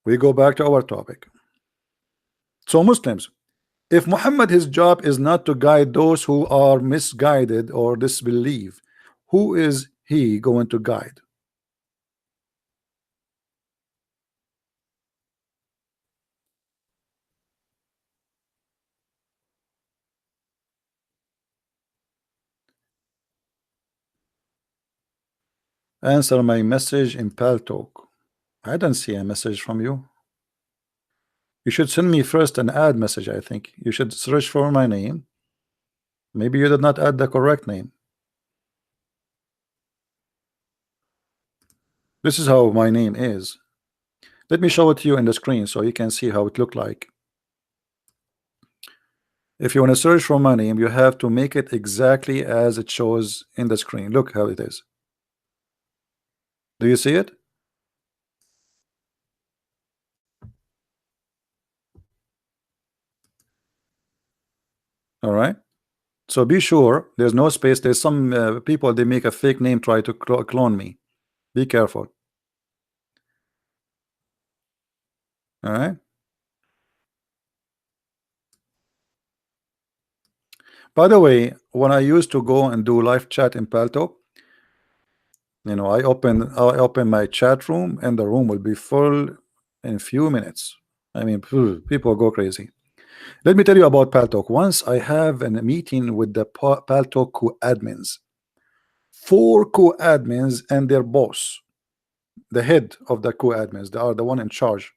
S1: We go back to our topic. So Muslims, if Muhammad, his job is not to guide those who are misguided or disbelieve, who is he going to guide? Answer my message in Paltalk. I don't see a message from you. You should send me first an add message. I think you should search for my name. Maybe you did not add the correct name. This is how my name is. Let me show it to you in the screen so you can see how it looked like. If you want to search for my name, you have to make it exactly as it shows in the screen. Look how it is. Do you see it? All right. So be sure there's no space. There's some people, they make a fake name, try to clone me. Be careful. All right. By the way, when I used to go and do live chat in Paltalk, you know, I open my chat room and the room will be full in a few minutes. I mean, people go crazy. Let me tell you about Paltalk. Once I have a meeting with the Paltalk co-admins, 4 co-admins and their boss, the head of the co-admins, they are the one in charge.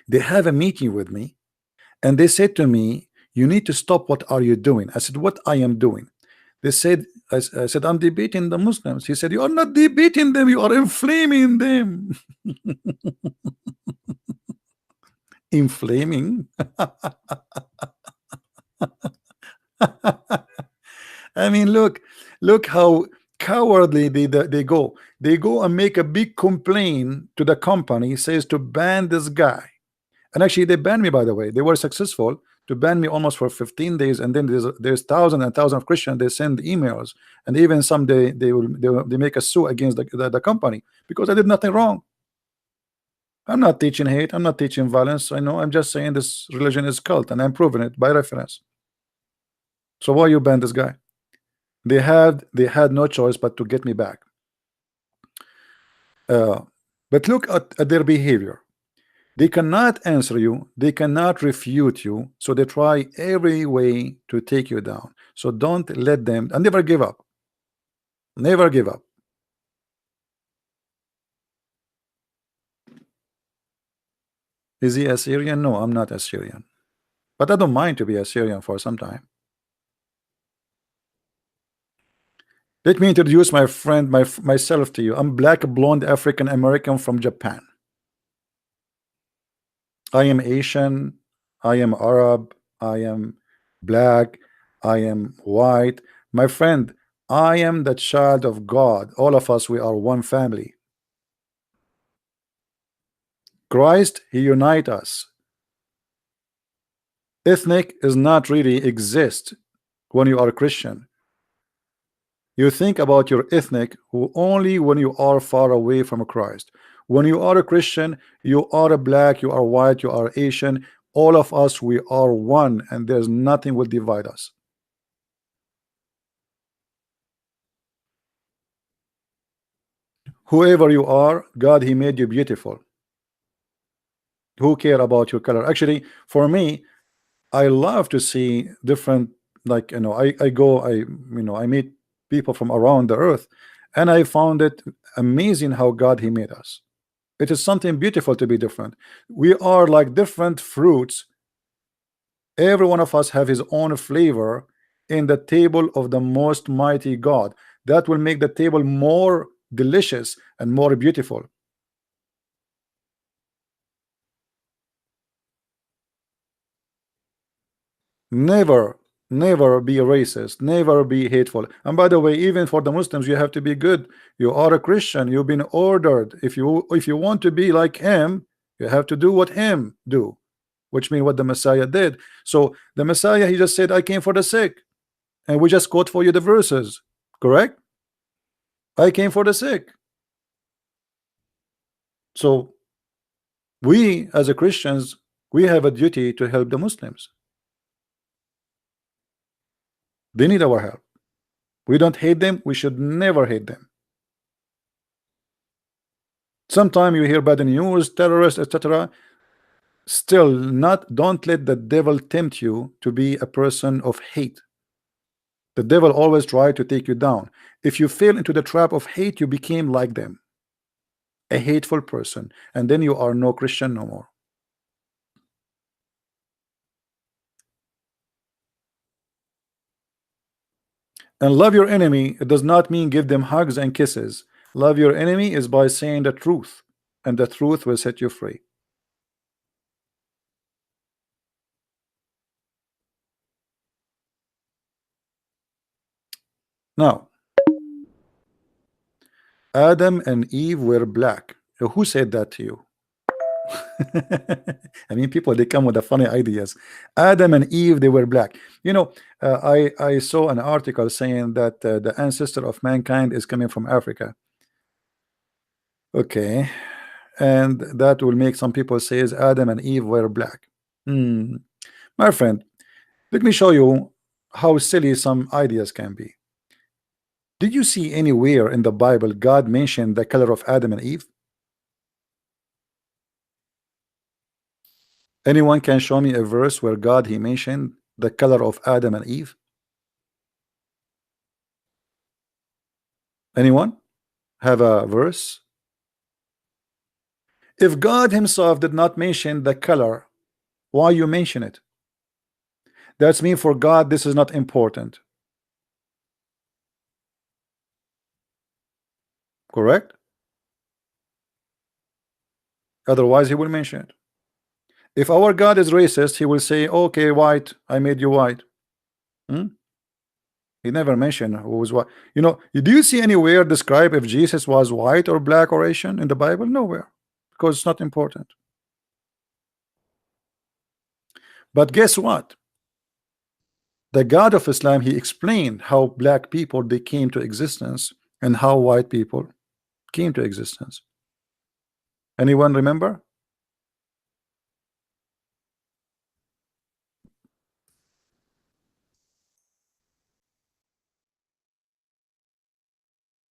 S1: They have a meeting with me and they said to me, you need to stop. What are you doing? I said, what I am doing? They said, I said, I'm debating the Muslims. He said, you are not debating them, you are inflaming them. Inflaming. I mean, look how cowardly they go. They go and make a big complaint to the company, says to ban this guy. And actually, they banned me, by the way. They were successful to ban me almost for 15 days. And then there's thousands and thousands of Christians. They send emails, and even some they make a sue against the company because I did nothing wrong. I'm not teaching hate. I'm not teaching violence. I know. I'm just saying this religion is cult, and I'm proving it by reference. So why you ban this guy? They had no choice but to get me back. But look at their behavior. They cannot answer you, they cannot refute you, so they try every way to take you down. So don't let them, and never give up. Never give up. Is he Assyrian? No, I'm not Assyrian, but I don't mind to be Assyrian for some time. Let me introduce my friend, myself to you. I'm black, blonde, African American from Japan. I am Asian, I am Arab, I am black, I am white. My friend, I am the child of God. All of us, we are one family. Christ, he unite us. Ethnic is not really exist when you are a Christian. You think about your ethnic only when you are far away from Christ. When you are a Christian, you are a black, you are white, you are Asian. All of us, we are one, and there's nothing will divide us. Whoever you are, God, he made you beautiful. Who care about your color? Actually, for me, I love to see different, like, you know, I go, I meet people from around the earth, and I found it amazing how God he made us. It is something beautiful to be different. We are like different fruits. Every one of us have his own flavor in the table of the most mighty God. That will make the table more delicious and more beautiful. Never Never be racist, never be hateful. And by the way, even for the Muslims, you have to be good. You are a Christian, you've been ordered. If you want to be like him, you have to do what him do, which means what the Messiah did. So the Messiah, he just said, I came for the sick, and we just quote for you the verses, correct? I came for the sick. So we as a Christians, we have a duty to help the Muslims. They need our help. We don't hate them, we should never hate them. Sometimes you hear bad news, terrorists, etc. Still, not don't let the devil tempt you to be a person of hate. The devil always try to take you down. If you fell into the trap of hate, you became like them, a hateful person, and then you are no Christian no more. And love your enemy, it does not mean give them hugs and kisses. Love your enemy is by saying the truth, and the truth will set you free. Now, Adam and Eve were black. Who said that to you? I mean, people, they come with the funny ideas. Adam and Eve, they were black. You know, I saw an article saying that the ancestor of mankind is coming from Africa. Okay, and that will make some people says Adam and Eve were black. My friend, let me show you how silly some ideas can be. Did you see anywhere in the Bible God mentioned the color of Adam and Eve? Anyone can show me a verse where God he mentioned the color of Adam and Eve? Anyone have a verse? If God himself did not mention the color, why you mention it? That's mean for God this is not important. Correct? Otherwise he will mention it. If our God is racist, he will say, okay, white, I made you white. He never mentioned who was white. You know, do you see anywhere describe if Jesus was white or black or Asian in the Bible? Nowhere, because it's not important. But guess what? The God of Islam, he explained how black people they came to existence and how white people came to existence. Anyone remember?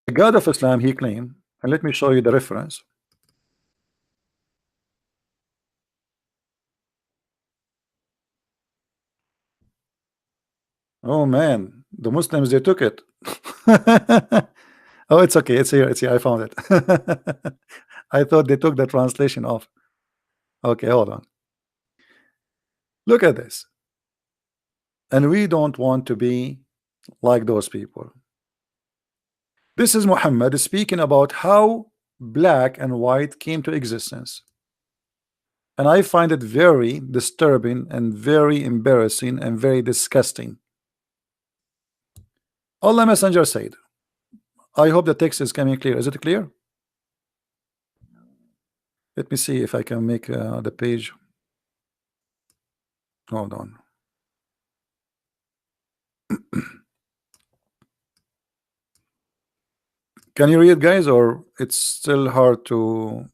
S1: The God of Islam, he claimed, and let me show you the reference. Oh man, the Muslims they took it. Oh, it's okay. It's here. It's here. I found it. I thought they took the translation off. Okay, hold on. Look at this. And we don't want to be like those people. This is Muhammad speaking about how black and white came to existence. And I find it very disturbing and very embarrassing and very disgusting. Allah Messenger said, I hope the text is coming clear. Is it clear? Let me see if I can make the page. Hold on. Can you read, guys, or it's still hard to?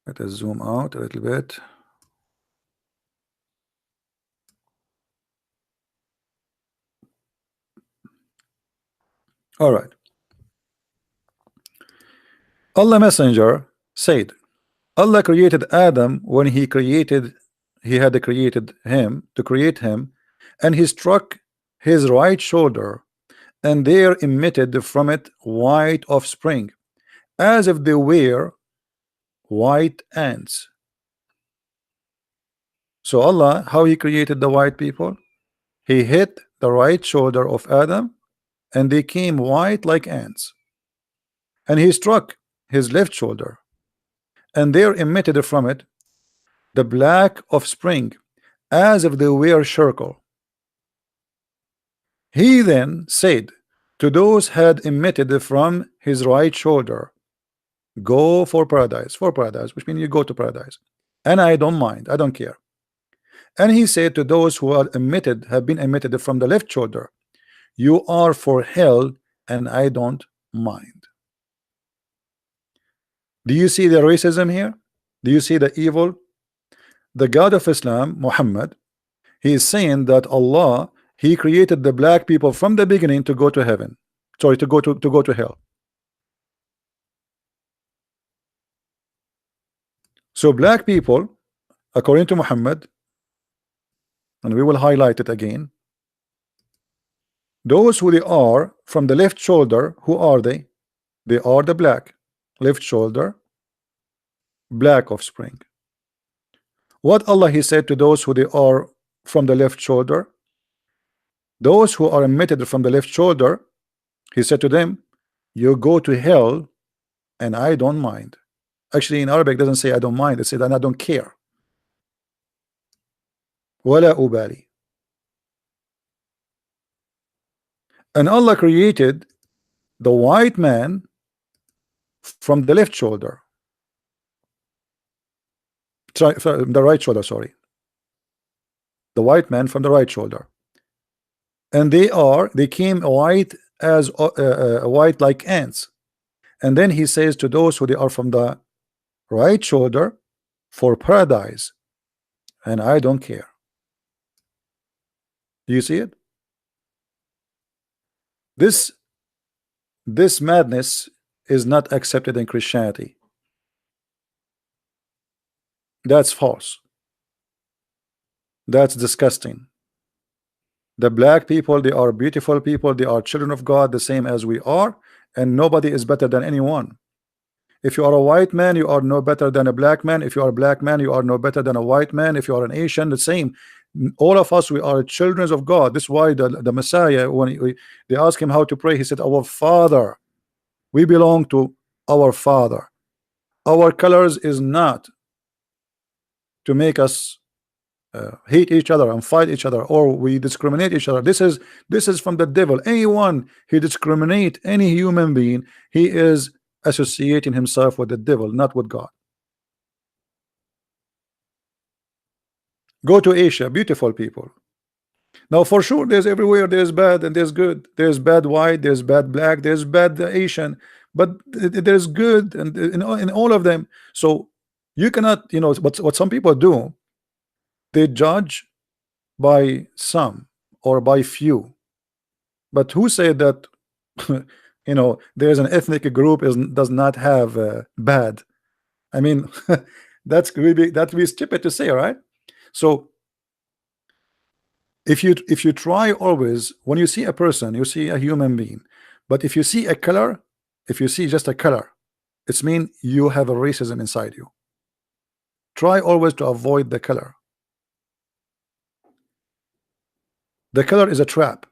S1: Let us zoom out a little bit. All right. Allah Messenger said, Allah created Adam when he had created him to create him, and he struck his right shoulder, and there emitted from it white offspring, as if they were white ants. So Allah, how he created the white people? He hit the right shoulder of Adam, and they came white like ants. And he struck his left shoulder, and there emitted from it the black offspring, as if they were charcoal. He then said to those had emitted from his right shoulder, go for paradise, which means you go to paradise, and I don't mind, I don't care. And he said to those who are emitted, have been emitted from the left shoulder, you are for hell, and I don't mind. Do you see the racism here? Do you see the evil? The God of Islam, Muhammad, he is saying that Allah, he created the black people from the beginning to go to heaven. Sorry, to go to hell. So black people, according to Muhammad, and we will highlight it again, those who they are from the left shoulder, who are they? They are the black left shoulder, black offspring. What Allah he said to those who they are from the left shoulder, those who are emitted from the left shoulder, he said to them, you go to hell, and I don't mind. Actually, in Arabic, it doesn't say I don't mind, it said and I don't care. Wala ubali. And Allah created the white man from the left shoulder. Sorry, the right shoulder, sorry. The white man from the right shoulder. And they came white as white like ants. And then he says to those who they are from the right shoulder, for paradise, and I don't care. Do you see it? This madness is not accepted in Christianity. That's false. That's disgusting. The black people, they are beautiful people, they are children of God, the same as we are, and nobody is better than anyone. If you are a white man, you are no better than a black man. If you are a black man, you are no better than a white man. If you are an Asian, the same. All of us, we are children of God. This is why the Messiah, when they asked him how to pray, he said, our Father. We belong to our Father. Our colors is not to make us hate each other and fight each other, or we discriminate each other. This is from the devil. Anyone who discriminate any human being, he is associating himself with the devil, not with God. Go to Asia, beautiful people. Now for sure there's everywhere, there's bad and there's good. There's bad white, there's bad black, there's bad Asian, but there's good and in all of them. So you cannot, what some people do, they judge by some or by few. But who said that there's an ethnic group does not have bad? I mean, that's be stupid to say, right? So if you try always, when you see a person, you see a human being, but if you see a color, if you see just a color, it's mean you have a racism inside you. Try always to avoid the color. The color is a trap,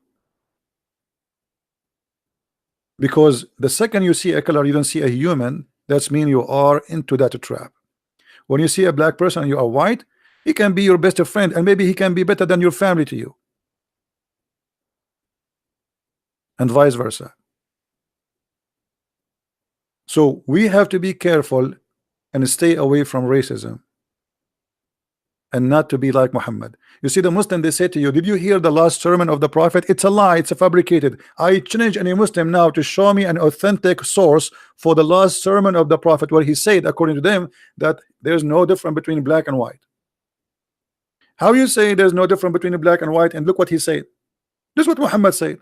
S1: because the second you see a color, you don't see a human, that's mean you are into that trap. When you see a black person and you are white, he can be your best friend, and maybe he can be better than your family to you, and vice versa. So we have to be careful and stay away from racism, and not to be like Muhammad. You see, the Muslim, they say to you, did you hear the last sermon of the Prophet? It's a lie, it's a fabricated. I challenge any Muslim now to show me an authentic source for the last sermon of the Prophet, where he said, according to them, that there's no difference between black and white. How you say there's no difference between black and white, and look what he said. This is what Muhammad said.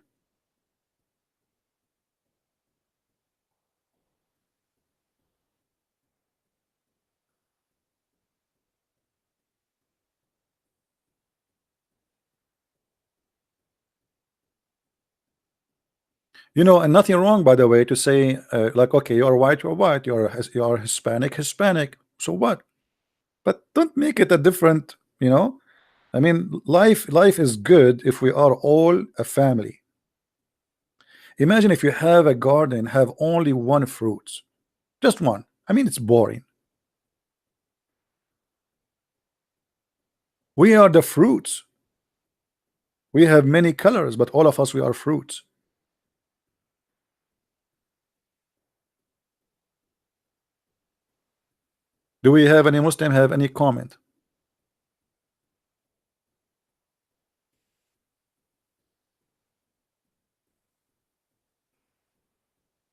S1: And nothing wrong, by the way, to say like, okay, you're white, you're Hispanic, so what? But don't make it a different, I mean, life is good if we are all a family. Imagine if you have a garden, have only one fruit, just one. I mean, it's boring. We are the fruits. We have many colors, but all of us, we are fruits. Do we have any Muslim have any comment?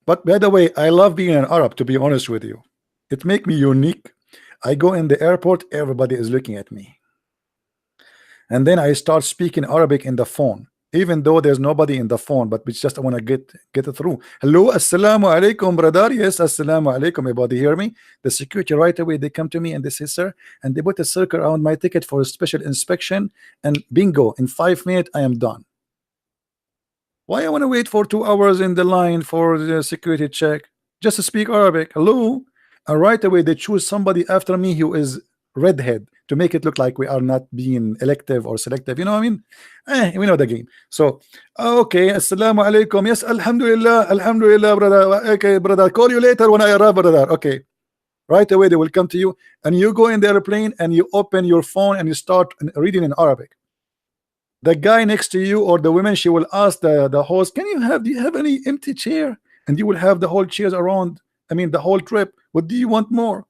S1: But by the way, I love being an Arab, to be honest with you. It make me unique. I go in the airport, everybody is looking at me. And then I start speaking Arabic in the phone, even though there's nobody in the phone, but we just want to get it through. Hello, assalamu alaikum, brother. Yes, assalamu alaikum. Everybody hear me? The security right away, they come to me and they say, sir, and they put a circle around my ticket for a special inspection, and bingo, in 5 minutes I am done. Why I want to wait for 2 hours in the line for the security check? Just to speak Arabic. Hello, and right away they choose somebody after me who is redhead to make it look like we are not being elective or selective. You know what I mean? We know the game. So okay, assalamu alaikum. Yes, alhamdulillah, alhamdulillah, brother. Okay, brother, call you later when I arrive, brother. Okay, right away they will come to you, and you go in the airplane and you open your phone and you start reading in Arabic. The guy next to you or the woman, she will ask the host, can you have, do you have any empty chair? And you will have the whole chairs around, I mean the whole trip. What do you want more?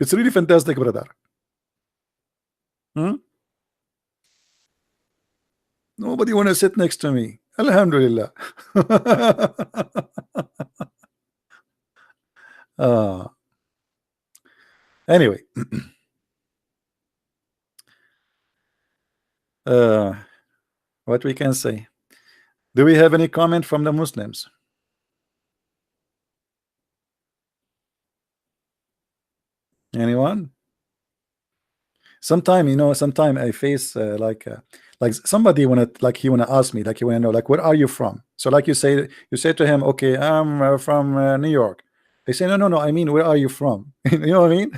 S1: It's really fantastic, brother. Hmm? Nobody want to sit next to me. Alhamdulillah. uh, anyway, uh, what we can say. Do we have any comment from the Muslims? Anyone? Sometime, you know, sometime I face like somebody wanna, like he wanna ask me, like he wanna know, like, where are you from? So like you say to him, okay, I'm from New York. They say, no, no, no, I mean, where are you from? You know what I mean?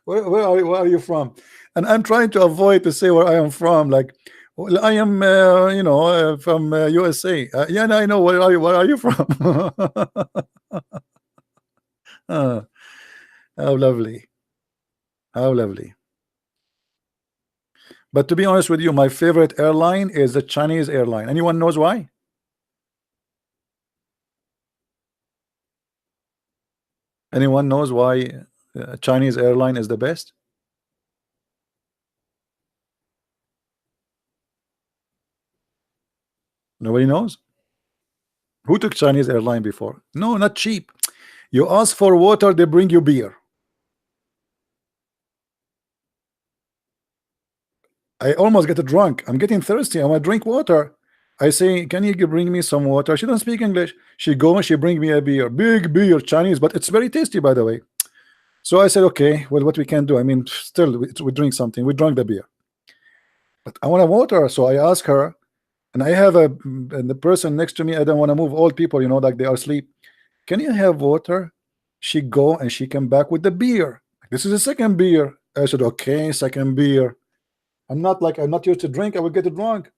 S1: Where are you from? And I'm trying to avoid to say where I am from. Like, well, I am, you know, from USA. Yeah, no, I know. Where are you from? uh, how lovely. How lovely. But to be honest with you, my favorite airline is the Chinese airline. Anyone knows why? Anyone knows why Chinese airline is the best? Nobody knows. Who took Chinese airline before? No, not cheap. You ask for water, they bring you beer. I almost get drunk. I'm getting thirsty. I want to drink water. I say, can you bring me some water? She doesn't speak English. She go and she bring me a beer, big beer, Chinese, but it's very tasty, by the way. So I said, okay, well, what we can do? I mean, still, we drink something. We drank the beer, but I want a water. So I ask her, and I have and the person next to me, I don't want to move old people, you know, like they are asleep. Can you have water? She go and she come back with the beer. This is the second beer. I said, okay, second beer. I'm not used to drink. I will get drunk.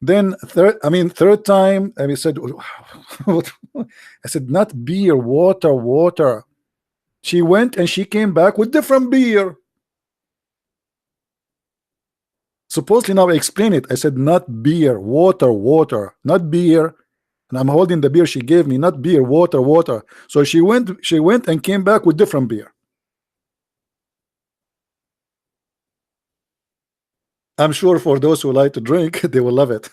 S1: Then third time, I said, I said, not beer, water, water. She went and she came back with different beer. Supposedly now I explain it. I said, not beer, water, water, not beer. And I'm holding the beer she gave me, not beer, water, water. So she went and came back with different beer. I'm sure for those who like to drink, they will love it.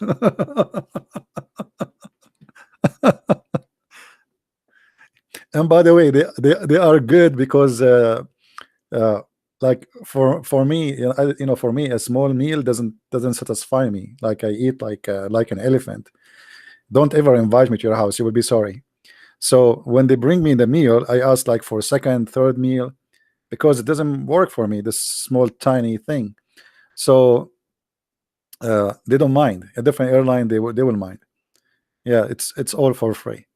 S1: And by the way, they are good because uh, like for me, for me, a small meal doesn't satisfy me. Like I eat like an elephant. Don't ever invite me to your house. You will be sorry. So when they bring me the meal, I ask like for second, third meal because it doesn't work for me. This small tiny thing. So they don't mind. A different airline, they will mind. Yeah, it's all for free.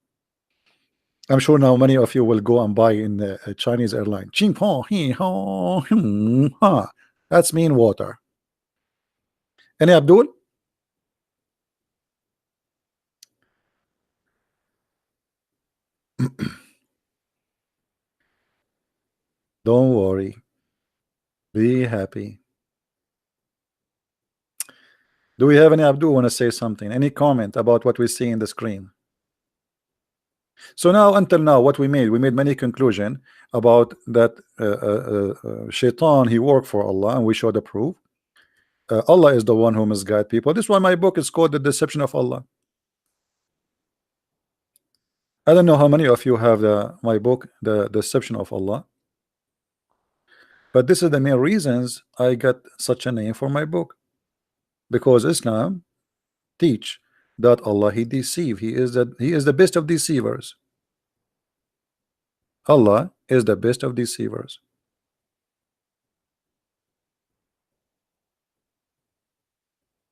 S1: I'm sure now many of you will go and buy in a Chinese airline. Ching po, he ho, ha. That's mean water. Any Abdul? Don't worry. Be happy. Do we have any Abdul want to say something? Any comment about what we see in the screen? So now, until now, what we made many conclusion about that Shaitan, he worked for Allah, and we showed the proof. Allah is the one who misguide people. This is why my book is called The Deception of Allah. I don't know how many of you have my book, The Deception of Allah, but this is the main reasons I got such a name for my book, because Islam teach that Allah, he deceive, he is the best of deceivers. Allah is the best of deceivers.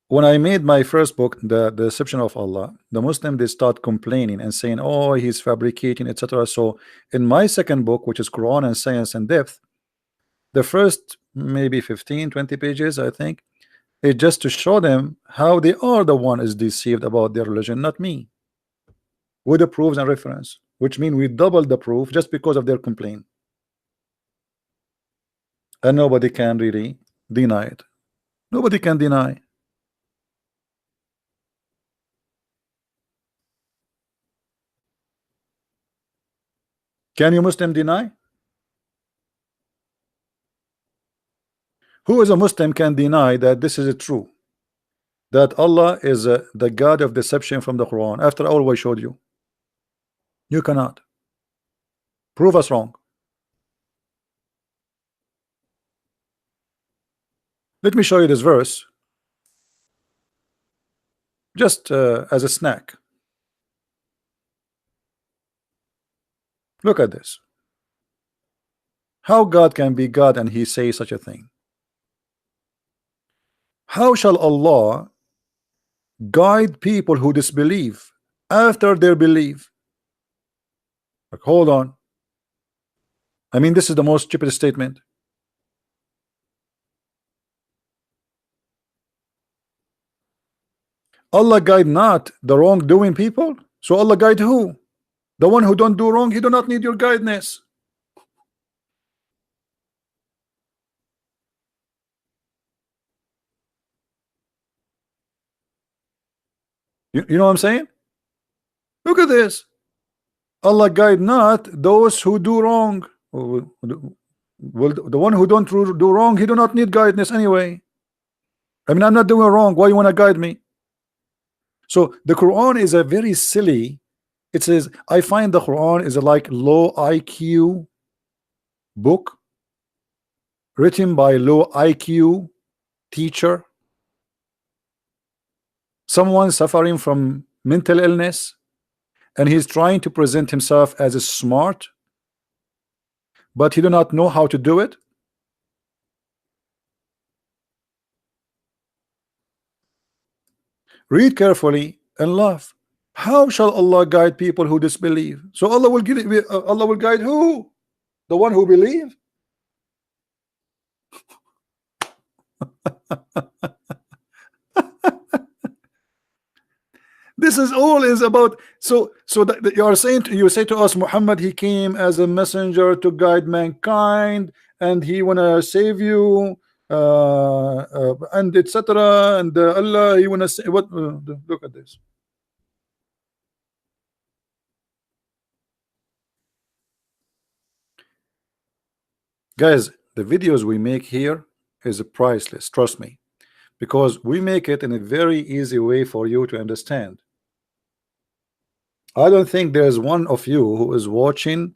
S1: When I made my first book, The Deception of Allah, the Muslim, they start complaining and saying, oh, he's fabricating, etc. So in my second book, which is Quran and Science and Depth, the first maybe 15-20 pages, I think, it's just to show them how they are the one is deceived about their religion, not me, with the proofs and reference, which mean we double the proof just because of their complaint, and nobody can really deny it. Nobody can deny. Can you Muslim deny? Who is a Muslim can deny that this is true, that Allah is the God of deception from the Quran, after all we showed you? You cannot. Prove us wrong. Let me show you this verse just as a snack. Look at this. How God can be God and he say such a thing? How shall Allah guide people who disbelieve after their belief? Like, hold on. I mean, this is the most stupid statement. Allah guide not the wrongdoing people. So Allah guide who? The one who don't do wrong, he do not need your guidance. You know what I'm saying? Look at this. Allah guide not those who do wrong. Well, the one who don't do wrong, he do not need guidance anyway. I mean, I'm not doing wrong. Why you want to guide me? So the Quran is a very silly. It says, I find the Quran is a like low IQ book written by low IQ teacher, someone suffering from mental illness, and he's trying to present himself as a smart, but he do not know how to do it. Read carefully and laugh. How shall Allah guide people who disbelieve? So Allah will Allah will guide who? The one who believe? This is all is about. So that you are saying, you say to us, Muhammad, he came as a messenger to guide mankind, and he wanna save you, and etc. And Allah, he wanna say what? Look at this. Guys, the videos we make here is priceless, trust me, because we make it in a very easy way for you to understand. I don't think there's one of you who is watching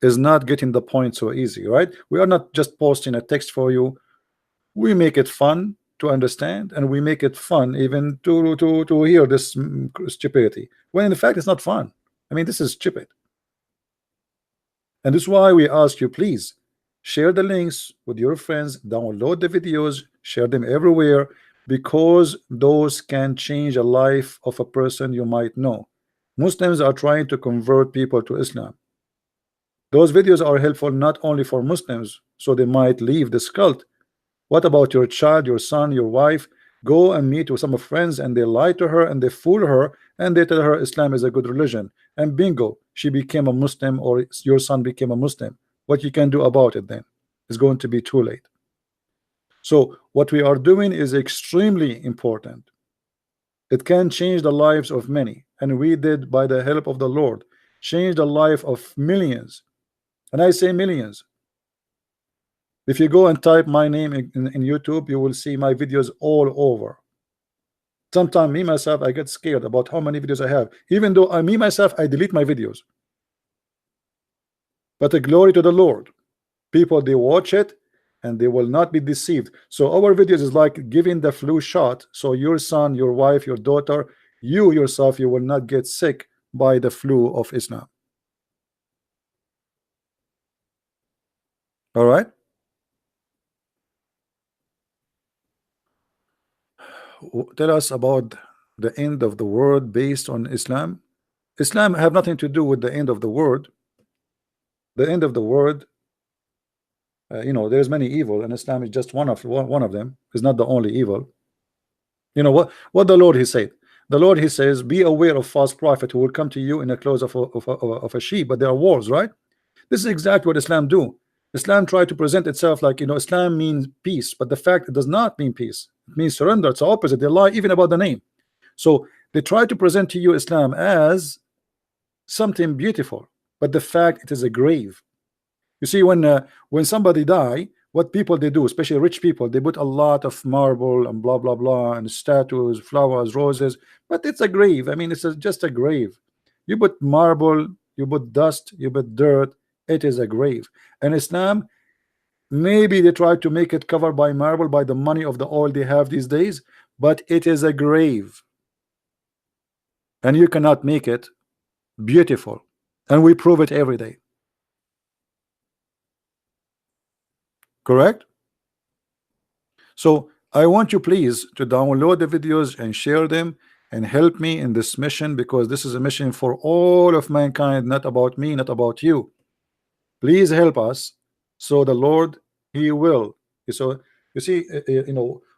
S1: is not getting the point so easy, right? We are not just posting a text for you. We make it fun to understand, and we make it fun even to hear this stupidity, when in fact it's not fun. I mean, this is stupid. And this is why we ask you, please share the links with your friends, download the videos, share them everywhere, because those can change a life of a person you might know. Muslims are trying to convert people to Islam. Those videos are helpful not only for Muslims, so they might leave this cult. What about your child, your son, your wife? Go and meet with some friends, and they lie to her and they fool her, and they tell her Islam is a good religion, and bingo, she became a Muslim, or your son became a Muslim. What you can do about it then? it's going to be too late. So what we are doing is extremely important. It can change the lives of many, and we did, by the help of the Lord, change the life of millions. And I say millions. If you go and type my name in YouTube, you will see my videos all over. Sometimes me myself, I get scared about how many videos I have, even though me myself, I delete my videos. But the glory to the Lord, people, they watch it and they will not be deceived. So our videos is like giving the flu shot, so your son, your wife, your daughter, you yourself, you will not get sick by the flu of Islam. All right, tell us about the end of the world based on Islam. Islam have nothing to do with the end of the world. The end of the world, there's many evil, and Islam is just one of them. It's not the only evil. You know what the Lord, he said, the Lord, he says, be aware of false prophet who will come to you in the clothes of a sheep, but there are wars, right? This is exactly what Islam do. Islam try to present itself like, Islam means peace, but the fact, it does not mean peace. It means surrender. It's the opposite. They lie even about the name. So they try to present to you Islam as something beautiful, but the fact, it is a grave. You see, when somebody die, what people they do, especially rich people, they put a lot of marble and blah blah blah and statues, flowers, roses, but it's a grave. I mean, it's just a grave. You put marble, you put dust, you put dirt, it is a grave. And Islam, maybe they try to make it covered by marble, by the money of the oil they have these days, but it is a grave, and you cannot make it beautiful, and we prove it every day. Correct? So I want you please to download the videos and share them and help me in this mission, because this is a mission for all of mankind, not about me, not about you. Please help us, so the Lord, he will. So you see,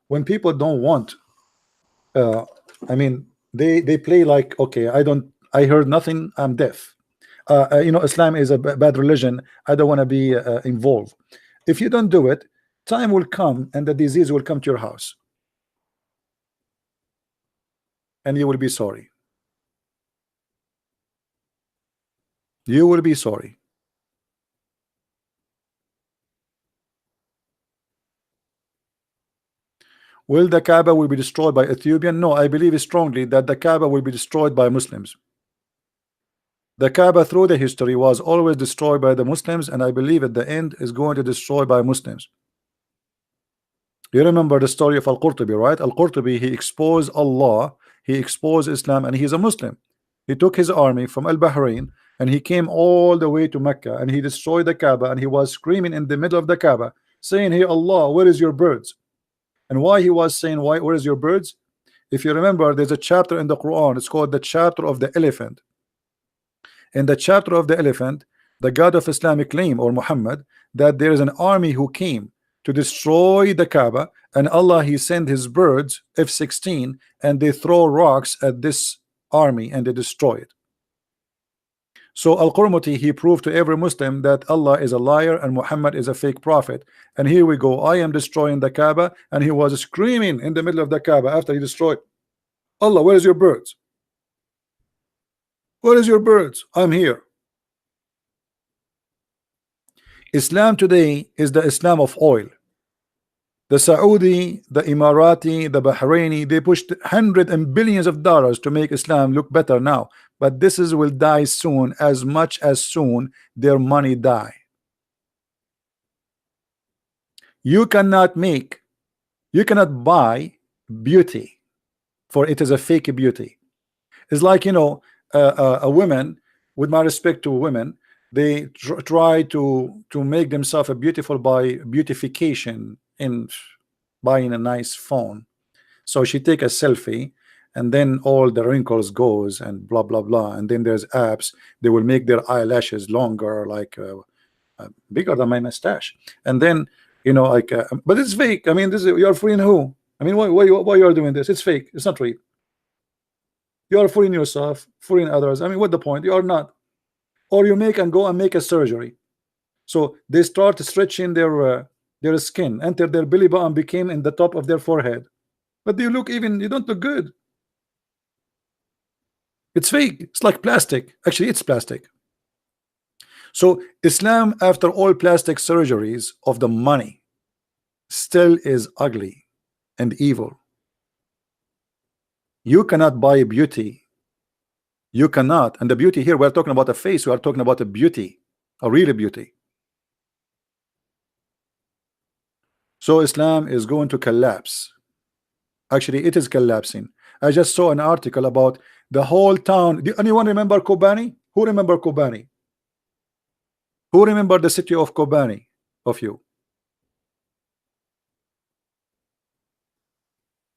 S1: when people don't want, uh, I mean, they play like, okay, I heard nothing, I'm deaf. Islam is a bad religion, I don't want to be involved. If you don't do it, time will come and the disease will come to your house, and you will be sorry. You will be sorry. Will the Kaaba will be destroyed by Ethiopian? No, I believe strongly that the Kaaba will be destroyed by Muslims. The Kaaba through the history was always destroyed by the Muslims, and I believe at the end is going to destroy by Muslims. You remember the story of Al-Qurtubi, right? Al-Qurtubi, he exposed Allah, he exposed Islam, and he's a Muslim. He took his army from Al-Bahrain and he came all the way to Mecca, and he destroyed the Kaaba, and he was screaming in the middle of the Kaaba, saying, "Hey Allah, where is your birds?" And why he was saying, "Why, where is your birds?" If you remember, there's a chapter in the Quran, it's called the chapter of the elephant. In the chapter of the elephant, the God of Islamic claim, or Muhammad, that there is an army who came to destroy the Kaaba, and Allah, he sent his birds F-16, and they throw rocks at this army and they destroy it. So Al-Qurmuti, he proved to every Muslim that Allah is a liar and Muhammad is a fake prophet. And here we go, I am destroying the Kaaba, and he was screaming in the middle of the Kaaba after he destroyed. Allah, where is your birds? Where is your birds? I'm here. Islam today is the Islam of oil. The Saudi, the Emirati, the Bahraini, they pushed hundreds and billions of dollars to make Islam look better now, but this will die soon, as much as soon their money die. You cannot buy beauty, for it is a fake beauty. It's like, a woman, with my respect to women, they try to make themselves beautiful by beautification in buying a nice phone. So she take a selfie, and then all the wrinkles goes and blah blah blah, and then there's apps, they will make their eyelashes longer, like bigger than my mustache, and then but it's fake. I mean, this is, you're fooling who? I mean, why you are doing this? It's fake, it's not real. You are fooling yourself, fooling others. I mean, what the point? You are not. Or you make and go and make a surgery. So they start stretching their skin until their belly button became in the top of their forehead. But you look even, you don't look good. It's fake. It's like plastic. Actually, it's plastic. So Islam, after all plastic surgeries of the money, still is ugly and evil. You cannot buy beauty. You cannot. And the beauty here, we're talking about a face. We are talking about a beauty, a real beauty. So Islam is going to collapse. Actually, it is collapsing. I just saw an article about the whole town. Do anyone remember Kobani? Who remember Kobani? Who remember the city of Kobani of you?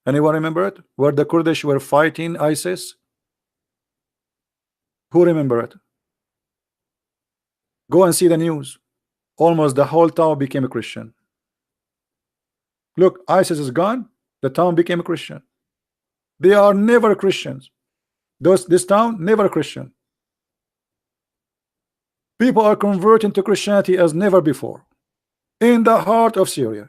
S1: Anyone remember it? Where the Kurdish were fighting ISIS? Who remember it? Go and see the news. Almost the whole town became a Christian. Look, ISIS is gone. The town became a Christian. They are never Christians. This town never Christian. People are converting to Christianity as never before. In the heart of Syria.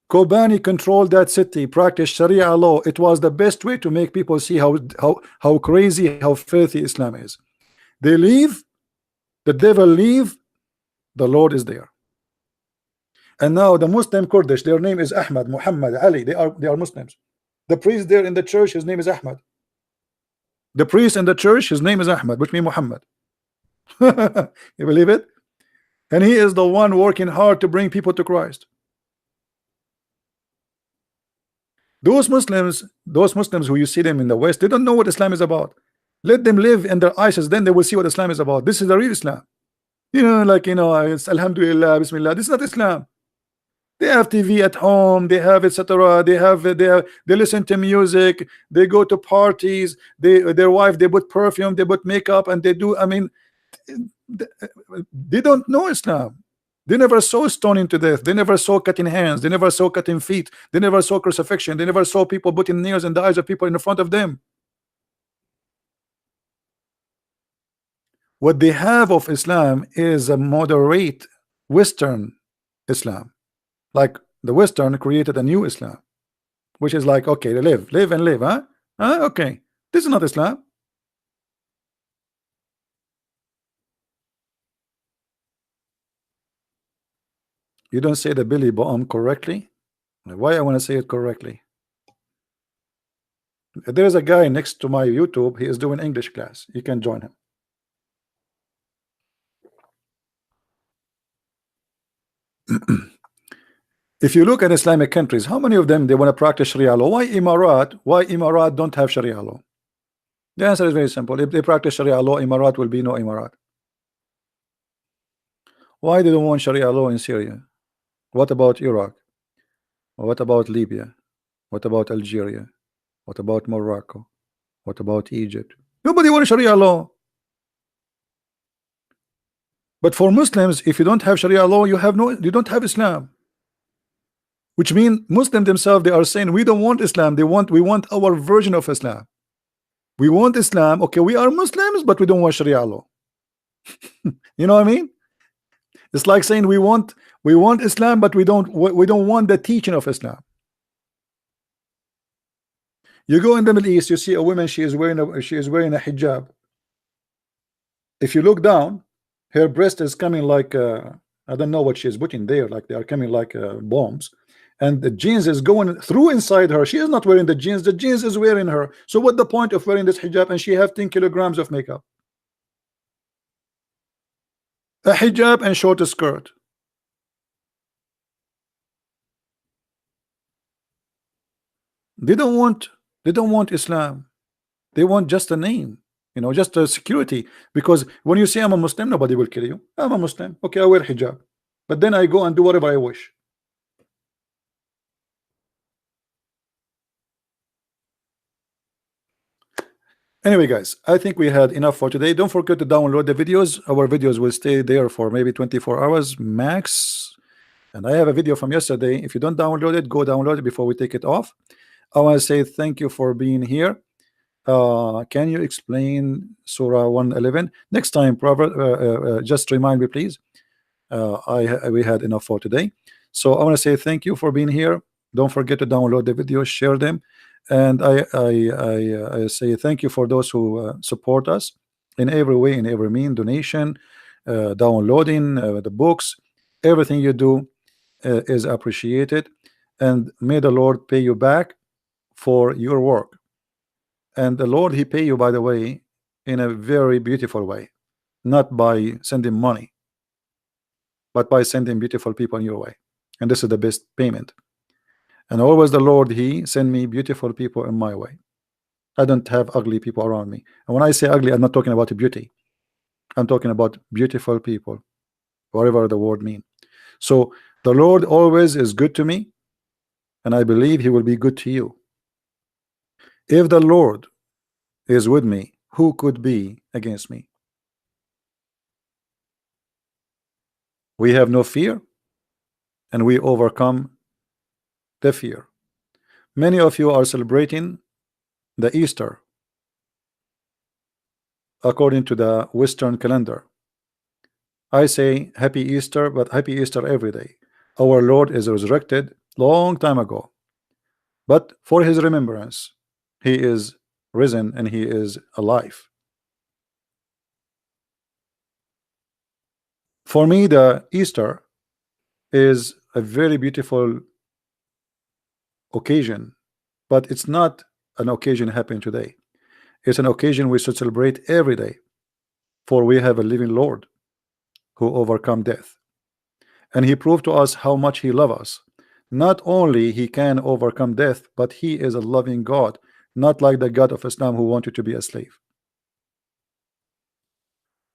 S1: Kobani controlled that city, practiced Sharia law. It was the best way to make people see how crazy, how filthy Islam is. They leave, the devil leave, the Lord is there. And now the Muslim Kurdish, their name is Ahmad, Muhammad, Ali. They are Muslims. The priest there in the church, his name is Ahmad. The priest in the church, his name is Ahmad, which means Muhammad. You believe it? And he is the one working hard to bring people to Christ. Those Muslims who you see them in the West, they don't know what Islam is about. Let them live in their ISIS, then they will see what Islam is about. This is the real Islam. You know, like, you know, it's Alhamdulillah, Bismillah. This is not Islam. They have TV at home, they have etc. They listen to music, they go to parties, their wife, they put perfume, they put makeup, and they do. I mean, they don't know Islam. They never saw stoning to death. They never saw cutting hands. They never saw cutting feet. They never saw crucifixion. They never saw people putting nails in the eyes of people in front of them. What they have of Islam is a moderate Western Islam. Like the Western created a new Islam, which is like, okay, live and live, huh? Okay, this is not Islam. You don't say the Billy Bomb correctly. Why I want to say it correctly? There is a guy next to my YouTube. He is doing English class. You can join him. If you look at Islamic countries, how many of them they want to practice Sharia law? Why Emirat don't have Sharia law? The answer is very simple. If they practice Sharia law, Emirat will be no Emirat. Why they don't want Sharia law in Syria? What about Iraq? What about Libya? What about Algeria? What about Morocco? What about Egypt? Nobody wants Sharia law. But for Muslims, if you don't have Sharia law, you don't have Islam. Which means Muslims themselves, they are saying we don't want Islam. We want our version of Islam. We want Islam. Okay, we are Muslims, but we don't want Sharia law. You know what I mean? It's like saying we want Islam, but we don't want the teaching of Islam. You go in the Middle East, you see a woman, she is wearing a hijab. If you look down, her breast is coming like I don't know what she is putting there, like they are coming like bombs. And the jeans is going through inside her. She is not wearing the jeans is wearing her. So what the point of wearing this hijab? And she have 10 kilograms of makeup, a hijab and short skirt. They don't want Islam. They want just a name, you know, just a security. Because when you say I'm a Muslim, nobody will kill you. I'm a Muslim, okay, I wear hijab, but then I go and do whatever I wish. Anyway, guys, I think we had enough for today. Don't forget to download the videos. Our videos will stay there for maybe 24 hours max. And I have a video from yesterday. If you don't download it, go download it before we take it off. I want to say thank you for being here. Can you explain Surah 111 next time? Prophet, just remind me, please. We had enough for today. So I want to say thank you for being here. Don't forget to download the videos, share them, and I say thank you for those who support us in every way, in every mean, donation, downloading the books, everything you do is appreciated, and may the Lord pay you back for your work. And the Lord, He pay you, by the way, in a very beautiful way, not by sending money, but by sending beautiful people in your way. And this is the best payment. And always the Lord, He send me beautiful people in my way. I don't have ugly people around me. And when I say ugly, I'm not talking about beauty. I'm talking about beautiful people, whatever the word mean. So the Lord always is good to me, and I believe He will be good to you. If the Lord is with me, who could be against me? We have no fear, and we overcome the fear. Many of you are celebrating the Easter according to the Western calendar. I say happy Easter, but happy Easter every day. Our Lord is resurrected long time ago, but for His remembrance, He is risen and He is alive. For me, the Easter is a very beautiful occasion, but it's not an occasion happening today. It's an occasion we should celebrate every day, for we have a living Lord who overcome death, and He proved to us how much He loves us. Not only He can overcome death, but He is a loving God, not like the God of Islam who wanted to be a slave.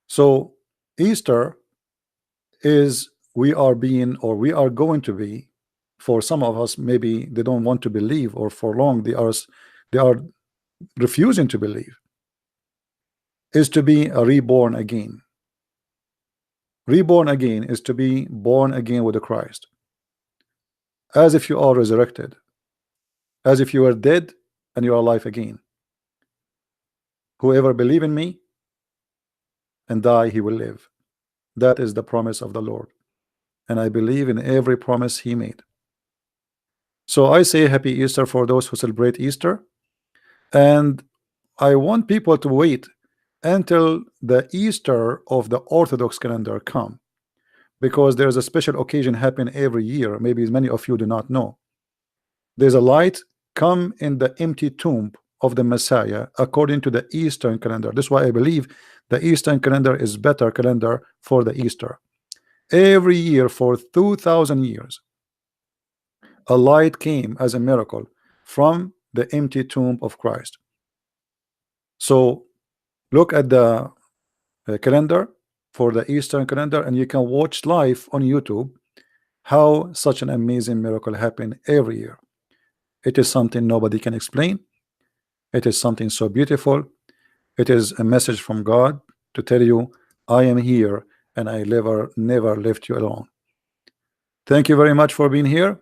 S1: So Easter is, we are being, or we are going to be, for some of us, maybe they don't want to believe, or for long they are refusing to believe, is to be a reborn again. Reborn again is to be born again with the Christ, as if you are resurrected, as if you are dead and you are alive again. Whoever believe in me and die, he will live. That is the promise of the Lord, and I believe in every promise He made. So I say happy Easter for those who celebrate Easter, and I want people to wait until the Easter of the Orthodox calendar come, because there's a special occasion happen every year. Maybe many of you do not know. There's a light come in the empty tomb of the Messiah according to the Eastern calendar. That's why I believe the Eastern calendar is better calendar for the Easter. Every year for 2,000 years, a light came as a miracle from the empty tomb of Christ. So look at the calendar for the Eastern calendar, and you can watch live on YouTube how such an amazing miracle happened every year. It is something nobody can explain. It is something so beautiful. It is a message from God to tell you, I am here and I never left you alone. Thank you very much for being here.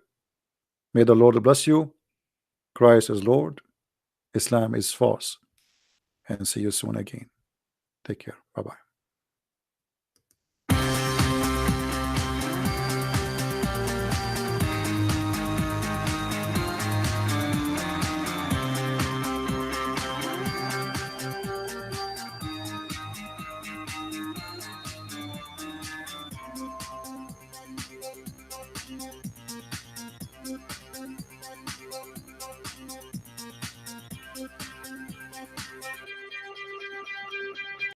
S1: May the Lord bless you. Christ is Lord. Islam is false. And see you soon again. Take care. Bye bye.